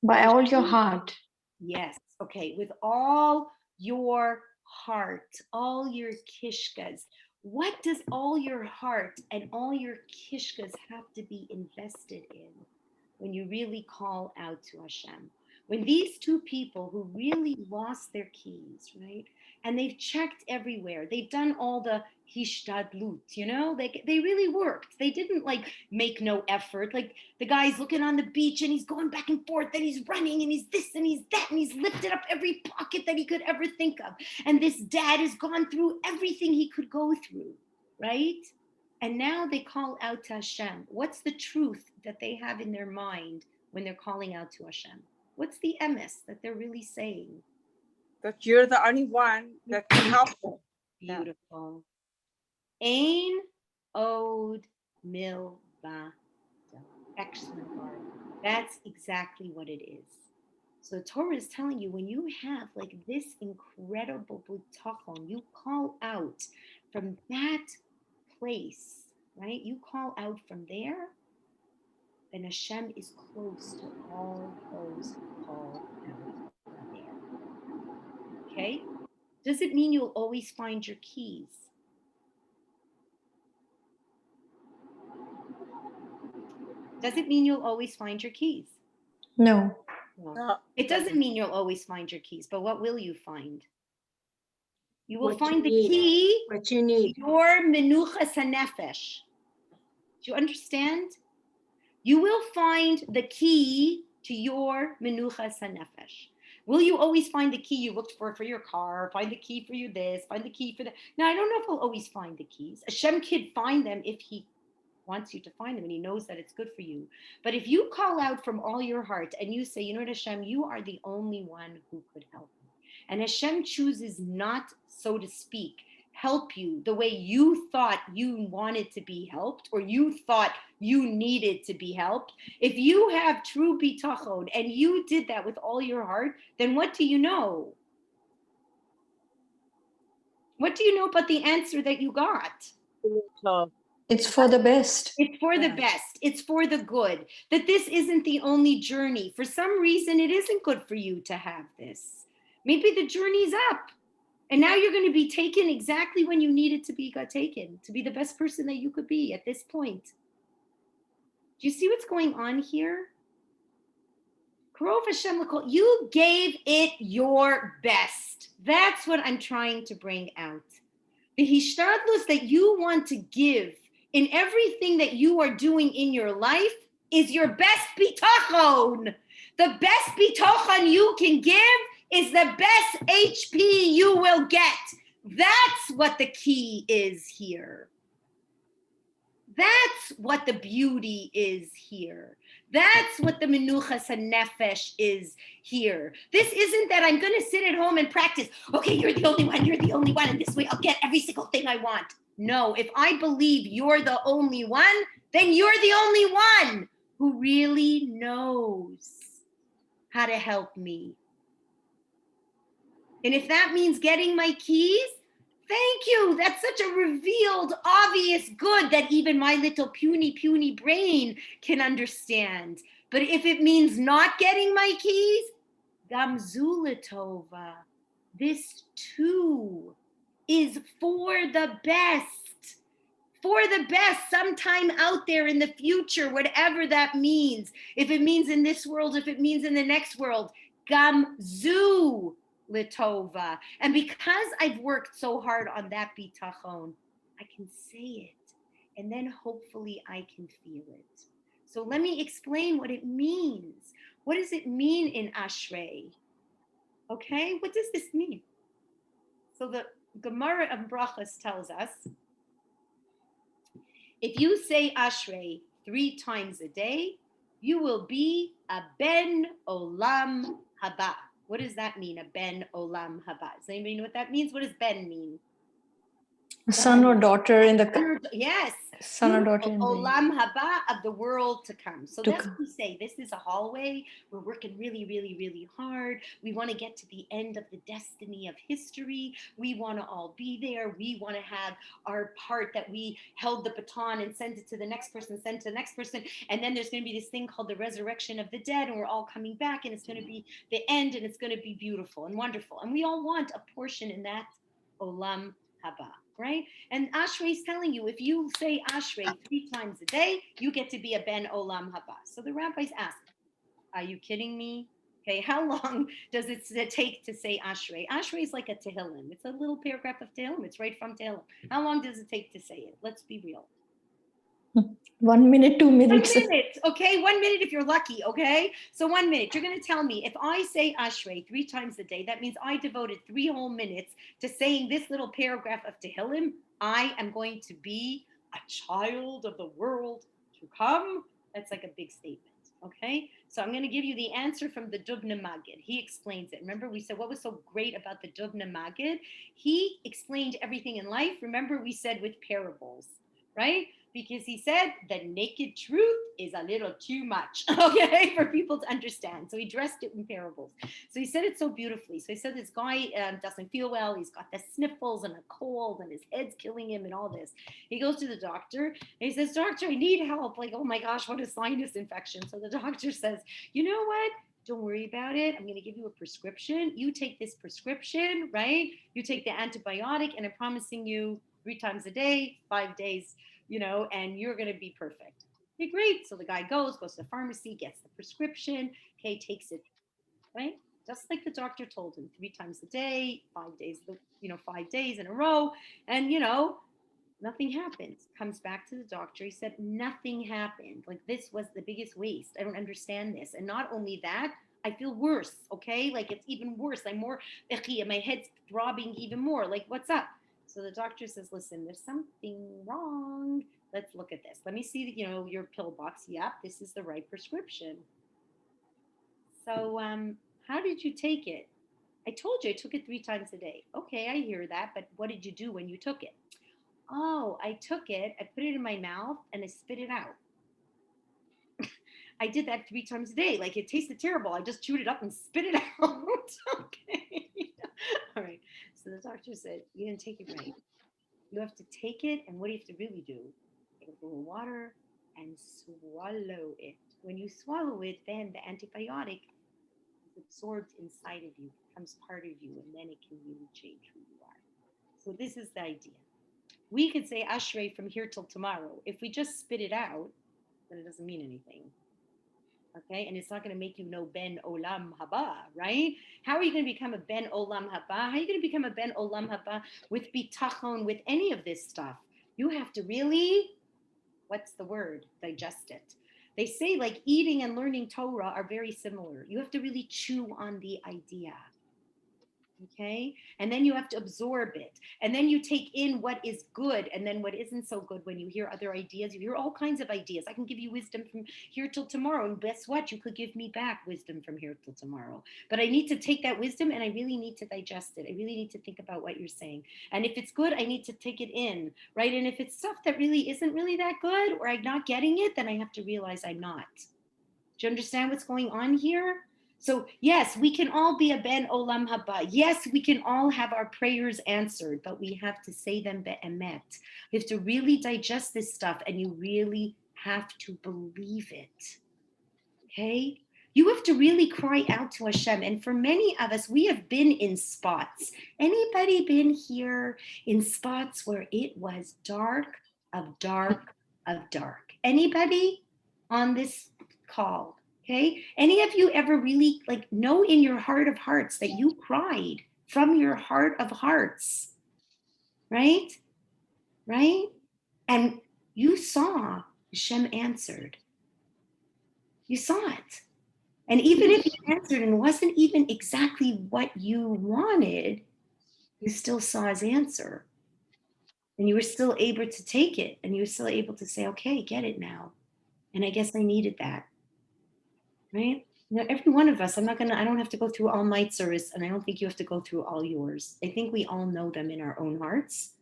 By all your heart. Yes. Okay. With all your heart, all your kishkas. What does all your heart and all your kishkas have to be invested in when you really call out to Hashem? When these 2 people who really lost their keys, right? And they've checked everywhere. They've done all the hishtadlut, you know? They really worked. They didn't like make no effort. Like the guy's looking on the beach and he's going back and forth and he's running and he's this and he's that and he's lifted up every pocket that he could ever think of. And this dad has gone through everything he could go through, right? And now they call out to Hashem. What's the truth that they have in their mind when they're calling out to Hashem? What's the emes that they're really saying? That you're the only one that can help them. Beautiful. Ein od milvado. Excellent word. That's exactly what it is. So the Torah is telling you when you have like this incredible bitachon, you call out from that place, right? You call out from there, then Hashem is close to all those who call out from there. Okay? Does it mean you'll always find your keys? Does it mean you'll always find your keys? No. No. It doesn't mean you'll always find your keys, but what will you find? You will find the key. What you need. Your menuchas hanefesh. Do you understand? You will find the key to your menuchas hanefesh. Will you always find the key you looked for your car? Find the key for you this, find the key for that. Now, I don't know if I'll always find the keys. Hashem could find them if he wants you to find them and he knows that it's good for you. But if you call out from all your heart and you say, you know what, Hashem, you are the only one who could help me. And Hashem chooses not, so to speak, help you the way you thought you wanted to be helped or you thought you needed to be helped. If you have true bitachon and you did that with all your heart, then what do you know? What do you know about the answer that you got? It's for the best. It's for the best. It's for the good. That this isn't the only journey. For some reason, it isn't good for you to have this. Maybe the journey's up. And now you're going to be taken exactly when you needed to be got taken, to be the best person that you could be at this point. Do you see what's going on here? You gave it your best. That's what I'm trying to bring out. The hishtadlus that you want to give in everything that you are doing in your life is your best bitachon. The best bitachon you can give is the best HP you will get. That's what the key is here. That's what the beauty is here. That's what the menuchas hanefesh is here. This isn't that I'm going to sit at home and practice. Okay, you're the only one, and this way I'll get every single thing I want. No, if I believe you're the only one, then you're the only one who really knows how to help me. And if that means getting my keys, thank you. That's such a revealed, obvious good that even my little puny brain can understand. But if it means not getting my keys, gamzulatova, this too is for the best. For the best, sometime out there in the future, whatever that means. If it means in this world, if it means in the next world, gamzu litova. And because I've worked so hard on that bitachon, I can say it. And then hopefully I can feel it. So let me explain what it means. What does it mean in Ashrei? Okay, what does this mean? So the Gemara of Brachos tells us, if you say Ashrei 3 times a day, you will be a ben olam haba. What does that mean, a ben olam haba? Does anybody know what that means? What does ben mean? Son or daughter in the... Yes. Son or daughter in the... Olam haba, of the world to come. So that's what we say. This is a hallway. We're working really, really, really hard. We want to get to the end of the destiny of history. We want to all be there. We want to have our part that we held the baton and sent it to the next person, sent to the next person. And then there's going to be this thing called the resurrection of the dead, and we're all coming back, and it's going to be the end, and it's going to be beautiful and wonderful. And we all want a portion in that olam haba. Right? And Ashrei is telling you, if you say Ashrei 3 times a day, you get to be a ben olam haba. So the rabbis ask, are you kidding me? Okay, how long does it take to say Ashrei? Ashrei is like a Tehillim. It's a little paragraph of Tehillim. It's right from Tehillim. How long does it take to say it? Let's be real. 1 minute, 2 minutes. 1 minute, okay? 1 minute if you're lucky, okay? So 1 minute. You're going to tell me, if I say Ashrei 3 times a day, that means I devoted 3 whole minutes to saying this little paragraph of Tehillim. I am going to be a child of the world to come. That's like a big statement, okay? So I'm going to give you the answer from the Dubna Magid. He explains it. Remember, we said what was so great about the Dubna Magid? He explained everything in life. Remember, we said with parables, right? Because he said the naked truth is a little too much, okay, for people to understand. So he dressed it in parables. So he said it so beautifully. So he said this guy doesn't feel well. He's got the sniffles and a cold and his head's killing him and all this. He goes to the doctor and he says, doctor, I need help. Like, oh my gosh, what a sinus infection. So the doctor says, you know what? Don't worry about it. I'm going to give you a prescription. You take this prescription, right? You take the antibiotic, and I'm promising you 3 times a day, 5 days, and you're going to be perfect. Okay, great. So the guy goes to the pharmacy, gets the prescription, okay, takes it, right? Just like the doctor told him, 3 times a day, 5 days, 5 days in a row. And, nothing happens. Comes back to the doctor. He said, nothing happened. Like, this was the biggest waste. I don't understand this. And not only that, I feel worse, okay? Like, it's even worse. I'm more, my head's throbbing even more. Like, what's up? So the doctor says, listen, there's something wrong. Let's look at this. Let me see, your pill box. Yep, this is the right prescription. So how did you take it? I told you I took it 3 times a day. Okay, I hear that, but what did you do when you took it? Oh, I took it, I put it in my mouth, and I spit it out. I did that 3 times a day. Like, it tasted terrible. I just chewed it up and spit it out. Okay. All right. So the doctor said, you didn't take it right. You have to take it, and what do you have to really do? Take a little water and swallow it. When you swallow it, then the antibiotic is absorbed inside of you, becomes part of you, and then it can really change who you are. So this is the idea. We could say Ashrei from here till tomorrow. If we just spit it out, then it doesn't mean anything. Okay, and it's not going to make you know Ben Olam Haba, right? How are you going to become a Ben Olam Haba? How are you going to become a Ben Olam Haba with bitachon, with any of this stuff? You have to really, what's the word? Digest it. They say like eating and learning Torah are very similar. You have to really chew on the idea. Okay, and then you have to absorb it, and then you take in what is good and then what isn't so good. When you hear other ideas, you hear all kinds of ideas. I can give you wisdom from here till tomorrow, and guess what, you could give me back wisdom from here till tomorrow, but I need to take that wisdom and I really need to digest it. I really need to think about what you're saying, and if it's good, I need to take it in, right? And if it's stuff that really isn't really that good, or I'm not getting it, then I have to realize I'm not. Do you understand what's going on here? So yes, we can all be a Ben Olam Haba. Yes, we can all have our prayers answered, but we have to say them be'emet. You have to really digest this stuff, and you really have to believe it. Okay? You have to really cry out to Hashem. And for many of us, we have been in spots. Anybody been here in spots where it was dark of dark of dark? Anybody on this call? Okay. Any of you ever really like know in your heart of hearts that you cried from your heart of hearts, right? Right? And you saw Hashem answered. You saw it. And even if you answered and it wasn't even exactly what you wanted, you still saw his answer. And you were still able to take it. And you were still able to say, okay, get it now. And I guess I needed that. Right? You know, every one of us, I don't have to go through all my service, and I don't think you have to go through all yours. I think we all know them in our own hearts.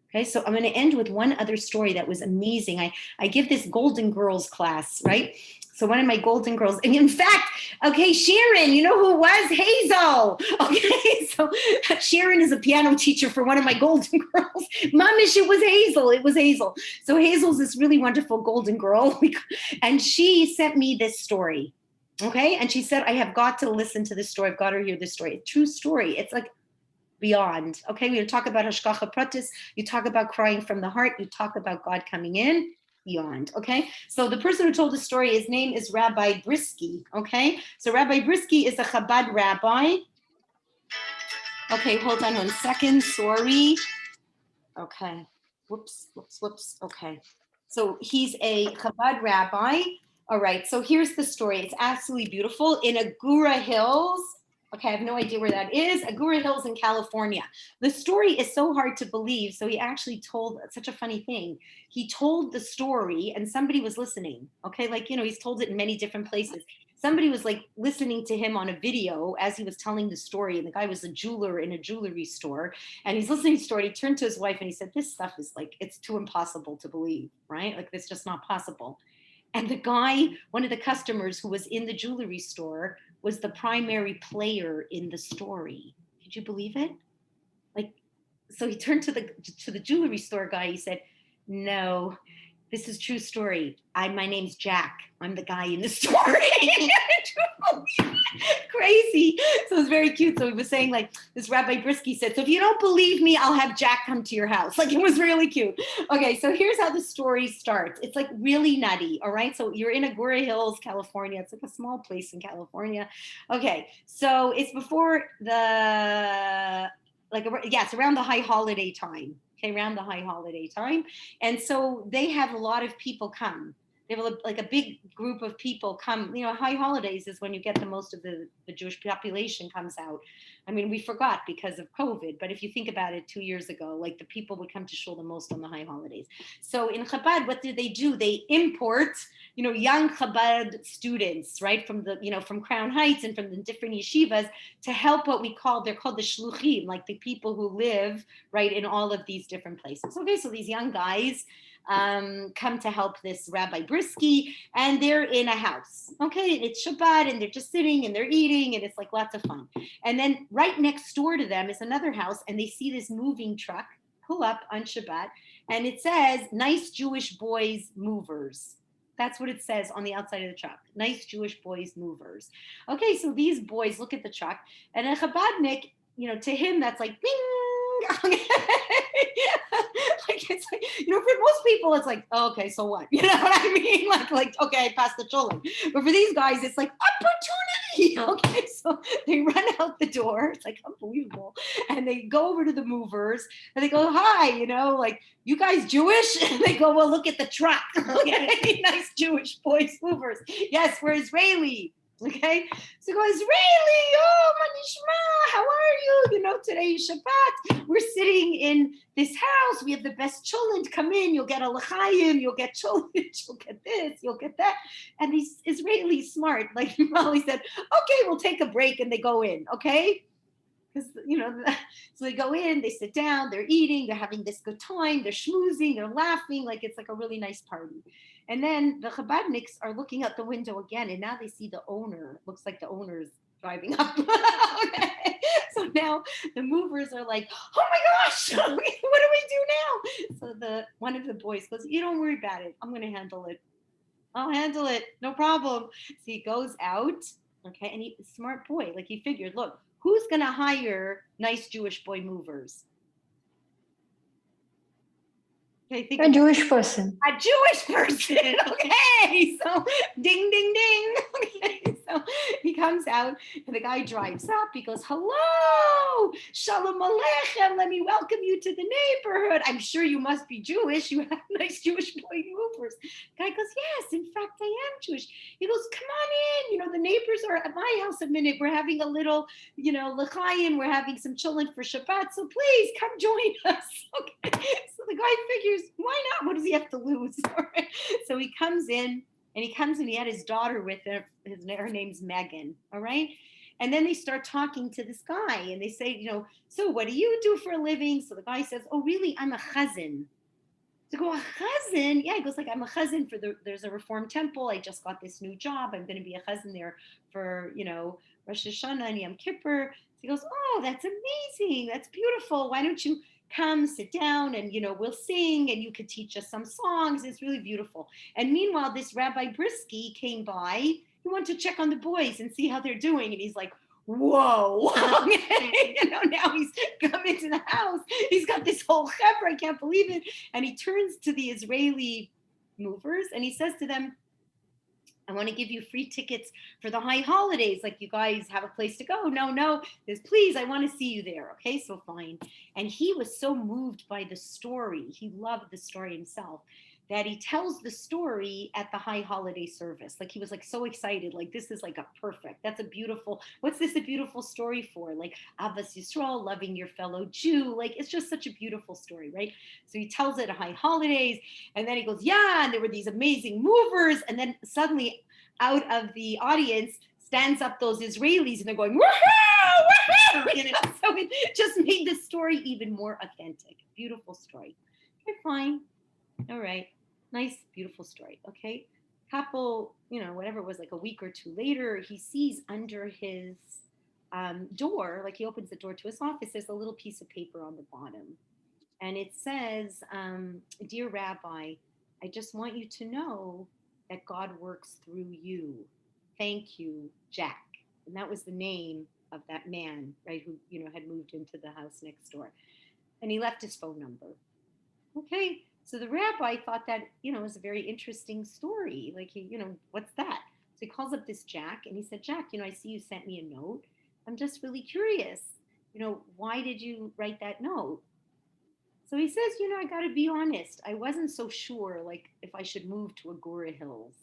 Okay, so I'm going to end with one other story that was amazing. I give this Golden Girls class, right? So one of my Golden Girls, and in fact, okay, Sharon, you know who it was? Hazel. Okay, so Sharon is a piano teacher for one of my Golden Girls. Mamish, it was Hazel. It was Hazel. So Hazel's this really wonderful Golden Girl, and she sent me this story. Okay, and she said, I have got to listen to this story. I've got to hear this story. True story. It's like beyond. Okay, we talk about hashgacha pratis. You talk about crying from the heart. You talk about God coming in. Beyond. Okay, so the person who told the story, his name is Rabbi Brisky. Okay, so Rabbi Brisky is a Chabad rabbi. Okay, hold on 1 second. Sorry. Okay. Whoops. Okay. So he's a Chabad rabbi. All right, so here's the story. It's absolutely beautiful in Agoura Hills. Okay, I have no idea where that is. Agoura Hills in California. The story is so hard to believe. So he actually told such a funny thing. He told the story and somebody was listening. Okay, like, you know, he's told it in many different places. Somebody was like listening to him on a video as he was telling the story. And the guy was a jeweler in a jewelry store. And he's listening to the story. He turned to his wife and he said, this stuff is like, it's too impossible to believe, right? Like, it's just not possible. And the guy, one of the customers who was in the jewelry store, was the primary player in the story. Could you believe it? Like, so he turned to the jewelry store guy. He said, no, this is true story. My name's Jack. I'm the guy in the story. Crazy. So it was very cute. So he was saying, like, this Rabbi Brisky said, so if you don't believe me, I'll have Jack come to your house. Like, it was really cute. Okay, so here's how the story starts. It's like really nutty. All right. So you're in Agoura Hills, California. It's like a small place in California. Okay. So it's before it's around the high holiday time. Okay, around the high holiday time. And so they have a lot of people come. They have like a big group of people come. You know, high holidays is when you get the most of the Jewish population comes out. I mean, we forgot because of COVID, but if you think about it 2 years ago, like the people would come to shul the most on the high holidays. So in Chabad, what do? They import, you know, young Chabad students, right, from from Crown Heights and from the different yeshivas to help they're called the shluchim, like the people who live, right, in all of these different places. Okay, so these young guys come to help this Rabbi Brisky, and they're in a house. Okay, it's Shabbat, and they're just sitting and they're eating, and it's like lots of fun. And then right next door to them is another house, and they see this moving truck pull up on Shabbat, and it says, "Nice Jewish boys movers." That's what it says on the outside of the truck. Nice Jewish boys movers. Okay, so these boys look at the truck, and a Chabadnik, to him, that's like, bing. Like it's like, for most people, it's like, oh, okay, so what? You know what I mean? Like, okay, I passed the cholent. But for these guys, it's like opportunity. Okay, so they run out the door. It's like unbelievable. And they go over to the movers and they go, hi, like, you guys Jewish? And they go, well, look at the truck. Okay, nice Jewish boys movers. Yes, we're Israeli. Okay, so go Israeli. Oh, manishma, how are you? Today is Shabbat. We're sitting in this house. We have the best cholent. Come in. You'll get a l'chaim. You'll get cholent. You'll get this. You'll get that. And these Israelis smart, like Molly said, okay, we'll take a break, and they go in. Okay. Because, so they go in, they sit down, they're eating, they're having this good time, they're schmoozing, they're laughing, like it's like a really nice party. And then the Chabadniks are looking out the window again, and now they see the owner. Looks like the owner's driving up. Okay. So now the movers are like, oh my gosh, what do we do now? So one of the boys goes, you don't worry about it. I'm going to handle it. I'll handle it. No problem. So he goes out, okay, and he's a smart boy. Like he figured, look, who's going to hire nice Jewish boy movers? Okay, A Jewish person. A Jewish person. Okay, so ding, ding, ding. Okay, so he comes out and the guy drives up. He goes, hello, shalom aleichem. Let me welcome you to the neighborhood. I'm sure you must be Jewish. You have nice Jewish boy movers. The guy goes, yes, in fact, I am Jewish. He goes, come on in. The neighbors are at my house a minute. We're having a little, l'chaim. We're having some children for Shabbat. So please come join us. Okay, so the guy figures, why not? What does he have to lose? So he comes in, and he had his daughter with him. Her name's Megan, all right? And then they start talking to this guy, and they say, so what do you do for a living? So the guy says, oh, really? I'm a chazan. So go, a chazan? Yeah, he goes like, I'm a chazan there's a Reform temple. I just got this new job. I'm going to be a chazan there for, Rosh Hashanah and Yom Kippur. So he goes, oh, that's amazing. That's beautiful. Why don't you come sit down and, we'll sing and you could teach us some songs. It's really beautiful. And meanwhile, this Rabbi Brisky came by. He wanted to check on the boys and see how they're doing. And he's like, whoa. Now he's come into the house. He's got this whole chevra. I can't believe it. And he turns to the Israeli movers and he says to them, I want to give you free tickets for the high holidays. Like, you guys have a place to go. No. Please, I want to see you there. Okay, so fine. And he was so moved by the story. He loved the story himself that he tells the story at the high holiday service. Like, he was like so excited. Like, this is like what's this a beautiful story for? Like, Ahavas Yisrael, loving your fellow Jew. Like, it's just such a beautiful story, right? So he tells it at high holidays. And then he goes, yeah, and there were these amazing movers. And then suddenly out of the audience stands up those Israelis and they're going, woohoo, woohoo. So it just made the story even more authentic. Beautiful story. Okay, fine. All right. Nice, beautiful story. Okay. Couple, whatever it was, like a week or two later, he sees under his door, like he opens the door to his office, there's a little piece of paper on the bottom. And it says, Dear Rabbi, I just want you to know that God works through you. Thank you, Jack. And that was the name of that man, right, who, had moved into the house next door. And he left his phone number. Okay. So the rabbi thought that, it was a very interesting story. Like, what's that? So he calls up this Jack and he said, Jack, I see you sent me a note. I'm just really curious. Why did you write that note? So he says, I got to be honest. I wasn't so sure, like, if I should move to Agora Hills.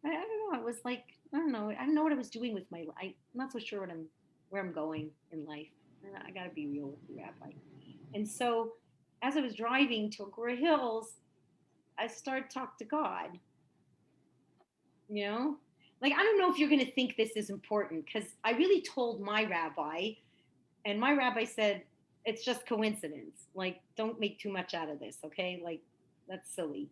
I don't know. I was like, I don't know what I was doing with my life. I'm not so sure where I'm going in life. I got to be real with you, Rabbi. And so as I was driving to Agora Hills, I started to talk to God. Like, I don't know if you're going to think this is important, because I really told my rabbi, and my rabbi said, it's just coincidence. Like, don't make too much out of this, okay? Like, that's silly,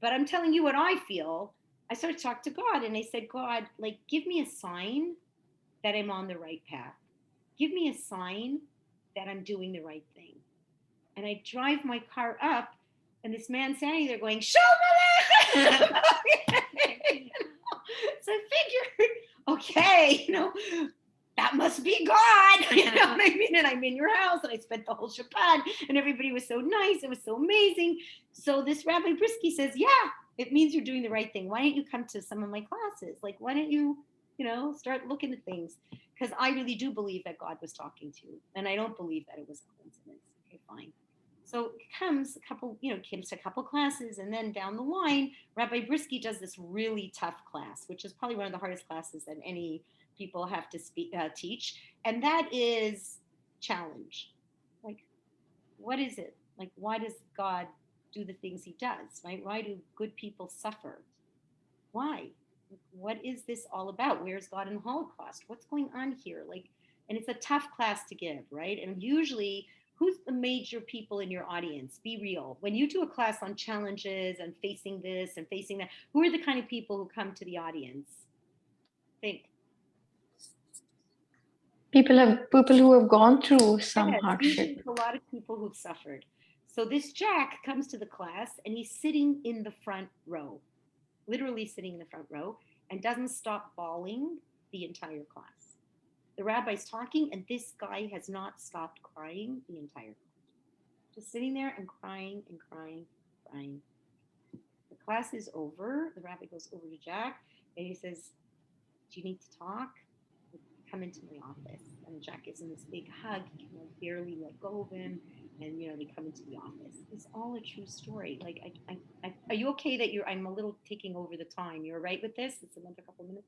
But I'm telling you what I feel. I started to talk to God, and I said, God, like, give me a sign that I'm on the right path. Give me a sign that I'm doing the right thing. And I drive my car up And this man standing there going, Shalom Aleichem. So I figured, okay, that must be God. You know what I mean? And I'm in your house, and I spent the whole Shabbat, and everybody was so nice. It was so amazing. So this Rabbi Brisky says, yeah, it means you're doing the right thing. Why don't you come to some of my classes? Like, why don't you, start looking at things? Because I really do believe that God was talking to you, and I don't believe that it was a coincidence. Okay, fine. So it comes to a couple classes, and then down the line, Rabbi Brisky does this really tough class, which is probably one of the hardest classes that any people have to teach, and that is challenge. Like, what is it? Like, why does God do the things he does, right? Why do good people suffer? Why? What is this all about? Where's God in the Holocaust? What's going on here? Like, and it's a tough class to give, right? And usually, who's the major people in your audience? Be real. When you do a class on challenges and facing this and facing that, who are the kind of people who come to the audience? Think. People who have gone through some hardship. A lot of people who've suffered. So this Jack comes to the class, and he's sitting in the front row, literally sitting in the front row, and doesn't stop bawling the entire class. The rabbi's talking, and this guy has not stopped crying the entire class. Just sitting there and crying and crying, crying. The class is over. The rabbi goes over to Jack, and he says, do you need to talk? Come into my office. And Jack gives him this big hug. He can barely let go of him. And, they come into the office. It's all a true story. Like, are you okay that I'm a little taking over the time? You're right with this? It's another couple minutes.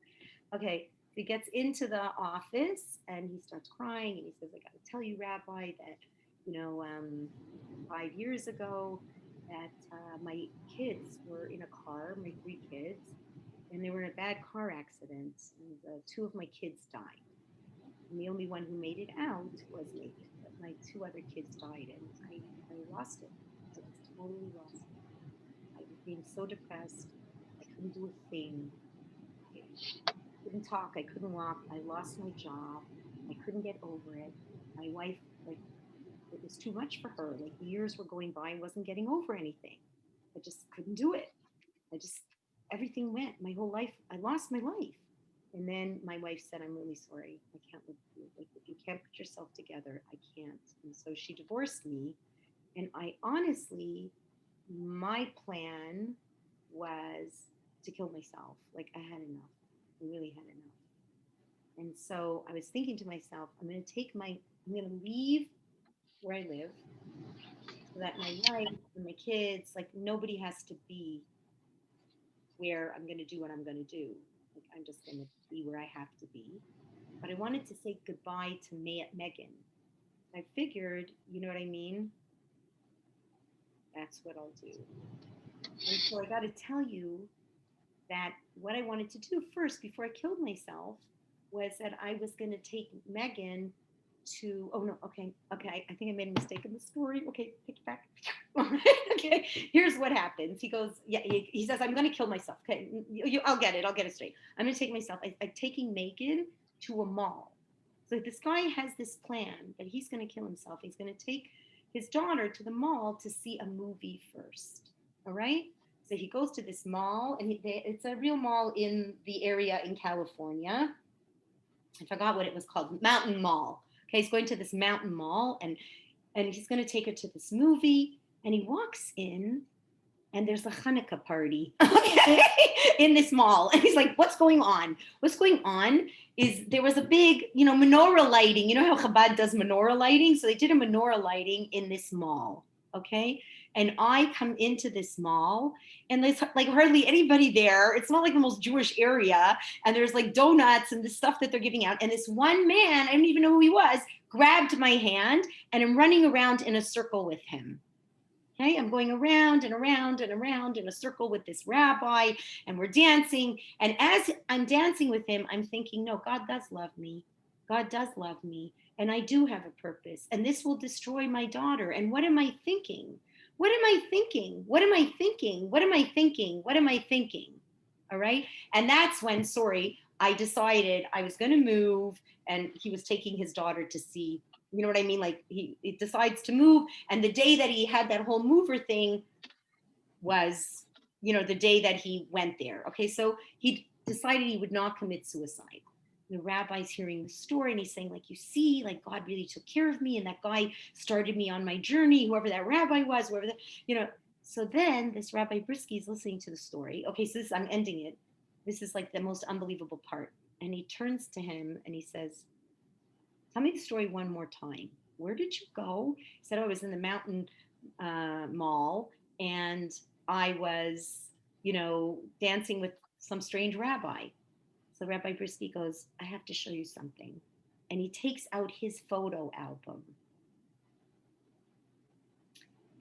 Okay. He gets into the office, and he starts crying, and he says, I got to tell you, Rabbi, that, 5 years ago that my kids were in a car, my 3 kids, and they were in a bad car accident, and 2 of my kids died. And the only one who made it out was me. But my 2 other kids died, and I lost it. I just totally lost it. I became so depressed. I couldn't do a thing. I couldn't talk. I couldn't walk. I lost my job. I couldn't get over it. My wife, it was too much for her. Like, years were going by. I wasn't getting over anything. I just couldn't do it. Everything went. My whole life, I lost my life. And then my wife said, I'm really sorry. I can't live with you. Like, if you can't put yourself together, I can't. And so she divorced me. And I honestly, my plan was to kill myself. Like, I had enough. I really had enough. And so I was thinking to myself, I'm going to leave where I live so that my wife and my kids, like, nobody has to be where I'm going to do what I'm going to do. Like, I'm just going to be where I have to be. But I wanted to say goodbye to Megan. I figured, you know what I mean? That's what I'll do. And so I got to tell you that what I wanted to do first, before I killed myself, was that I was going to take Megan to, I think I made a mistake in the story. Okay, take it back. Okay, here's what happens. He goes, he says, I'm going to kill myself. Okay, I'll get it straight. I'm going to take myself. I'm taking Megan to a mall. So this guy has this plan that he's going to kill himself. He's going to take his daughter to the mall to see a movie first. All right? So he goes to this mall, and it's a real mall in the area in California. I forgot what it was called, Mountain Mall. Okay, he's going to this mountain mall, and he's going to take her to this movie, and he walks in, and there's a Hanukkah party in this mall. And he's like, what's going on? What's going on is there was a big, menorah lighting. You know how Chabad does menorah lighting? So they did a menorah lighting in this mall, okay? And I come into this mall, and there's like hardly anybody there. It's not like the most Jewish area. And there's like donuts and this stuff that they're giving out. And this one man, I don't even know who he was, grabbed my hand, and I'm running around in a circle with him. Okay, I'm going around and around and around in a circle with this rabbi, and we're dancing. And as I'm dancing with him, I'm thinking, no, God does love me. God does love me. And I do have a purpose. And this will destroy my daughter. And what am I thinking? What am I thinking? What am I thinking? What am I thinking? What am I thinking? All right. And that's when, I decided I was going to move, and he was taking his daughter to see, you know what I mean? Like, he decides to move. And the day that he had that whole mover thing, was, you know, the day that he went there. Okay, so he decided he would not commit suicide. The rabbi's hearing the story and he's saying, like, you see, like, God really took care of me, and that guy started me on my journey, whoever that rabbi was, whoever that, you know. So then this Rabbi Brisky is listening to the story. Okay, so this, I'm ending it. This is like the most unbelievable part. And he turns to him and he says, tell me the story one more time. Where did you go? He said, oh, I was in the mountain mall, and I was, you know, dancing with some strange rabbi. So Rabbi Brisky goes, I have to show you something. And he takes out his photo album.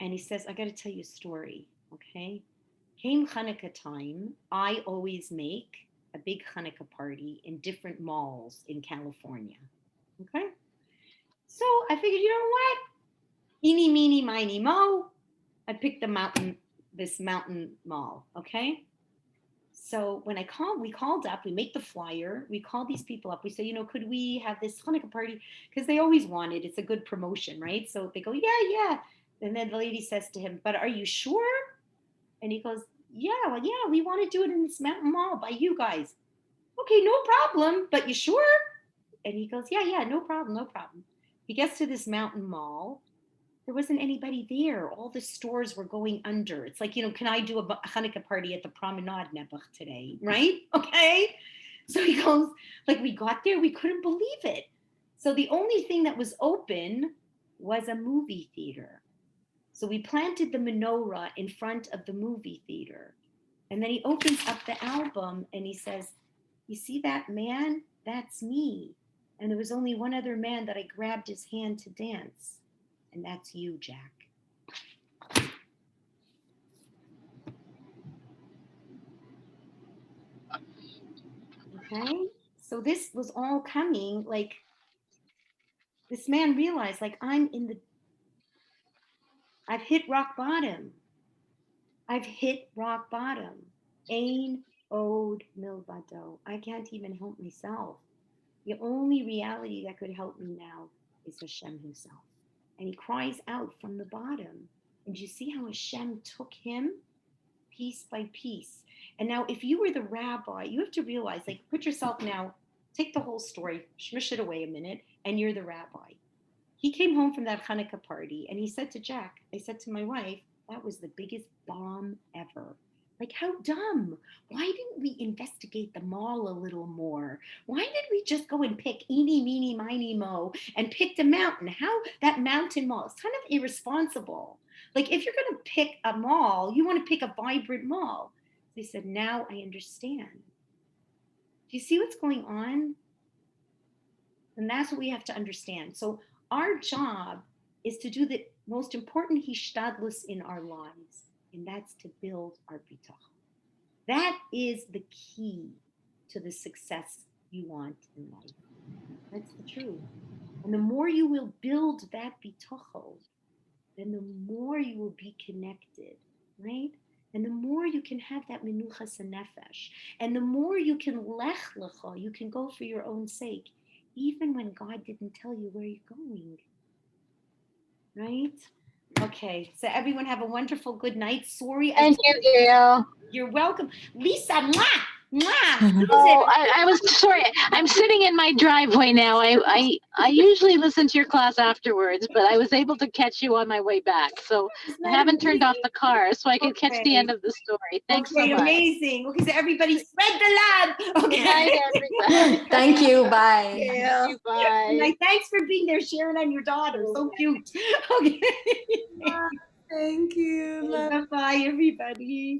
And he says, I got to tell you a story, okay? Came Hanukkah time, I always make a big Hanukkah party in different malls in California, okay? So I figured, you know what? Eeny, meeny, miny, mo. I picked this mountain mall, okay? So when we called up, we make the flyer, we call these people up, we say, you know, could we have this Hanukkah party? Because they always wanted, it's a good promotion, right? So they go, yeah. And then the lady says to him, but are you sure? And he goes, yeah, we want to do it in this mountain mall by you guys. Okay, no problem, but you sure? And he goes, yeah, no problem. He gets to this mountain mall. There wasn't anybody there. All the stores were going under. It's like, you know, can I do a Hanukkah party at the Promenade Nebuch today, right? Okay. So he goes, like, we got there, we couldn't believe it. So the only thing that was open was a movie theater. So we planted the menorah in front of the movie theater. And then he opens up the album and he says, you see that man? That's me. And there was only one other man that I grabbed his hand to dance. And that's you, Jack. Okay? So this was all coming, like, this man realized, like, I've hit rock bottom. Ein od milvado. I can't even help myself. The only reality that could help me now is Hashem himself. And he cries out from the bottom. And you see how Hashem took him piece by piece. And now if you were the rabbi, you have to realize, like, put yourself now, take the whole story, smush it away a minute, and you're the rabbi. He came home from that Hanukkah party and he said to Jack, I said to my wife, that was the biggest bomb ever. Like, how dumb. Why didn't we investigate the mall a little more? Why did we just go and pick eeny, meeny, miny, mo and pick the mountain? How that mountain mall is kind of irresponsible. Like, if you're going to pick a mall, you want to pick a vibrant mall. They said, now I understand. Do you see what's going on? And that's what we have to understand. So our job is to do the most important hishtadlus in our lives, and that's to build our bitachon. That is the key to the success you want in life. That's the truth. And the more you will build that bitachon, then the more you will be connected, right? And the more you can have that menuchas nefesh, and the more you can lech lecha, you can go for your own sake, even when God didn't tell you where you're going, right? Okay, so everyone have a wonderful good night. Sorry. Thank you, Gail. You're welcome. Lisa, mwah, mwah. Oh, I was sorry. I'm sitting in my driveway now. I usually listen to your class afterwards, but I was able to catch you on my way back. So I haven't turned off the car so I could catch the end of the story. Thanks so much. Amazing. Okay, so everybody spread the love. Okay. Good night, everybody. Thank you. Bye. Thank you. Bye. Thanks for being there, Sharon, and your daughter. So cute. Okay. Thank you. Bye-bye, everybody.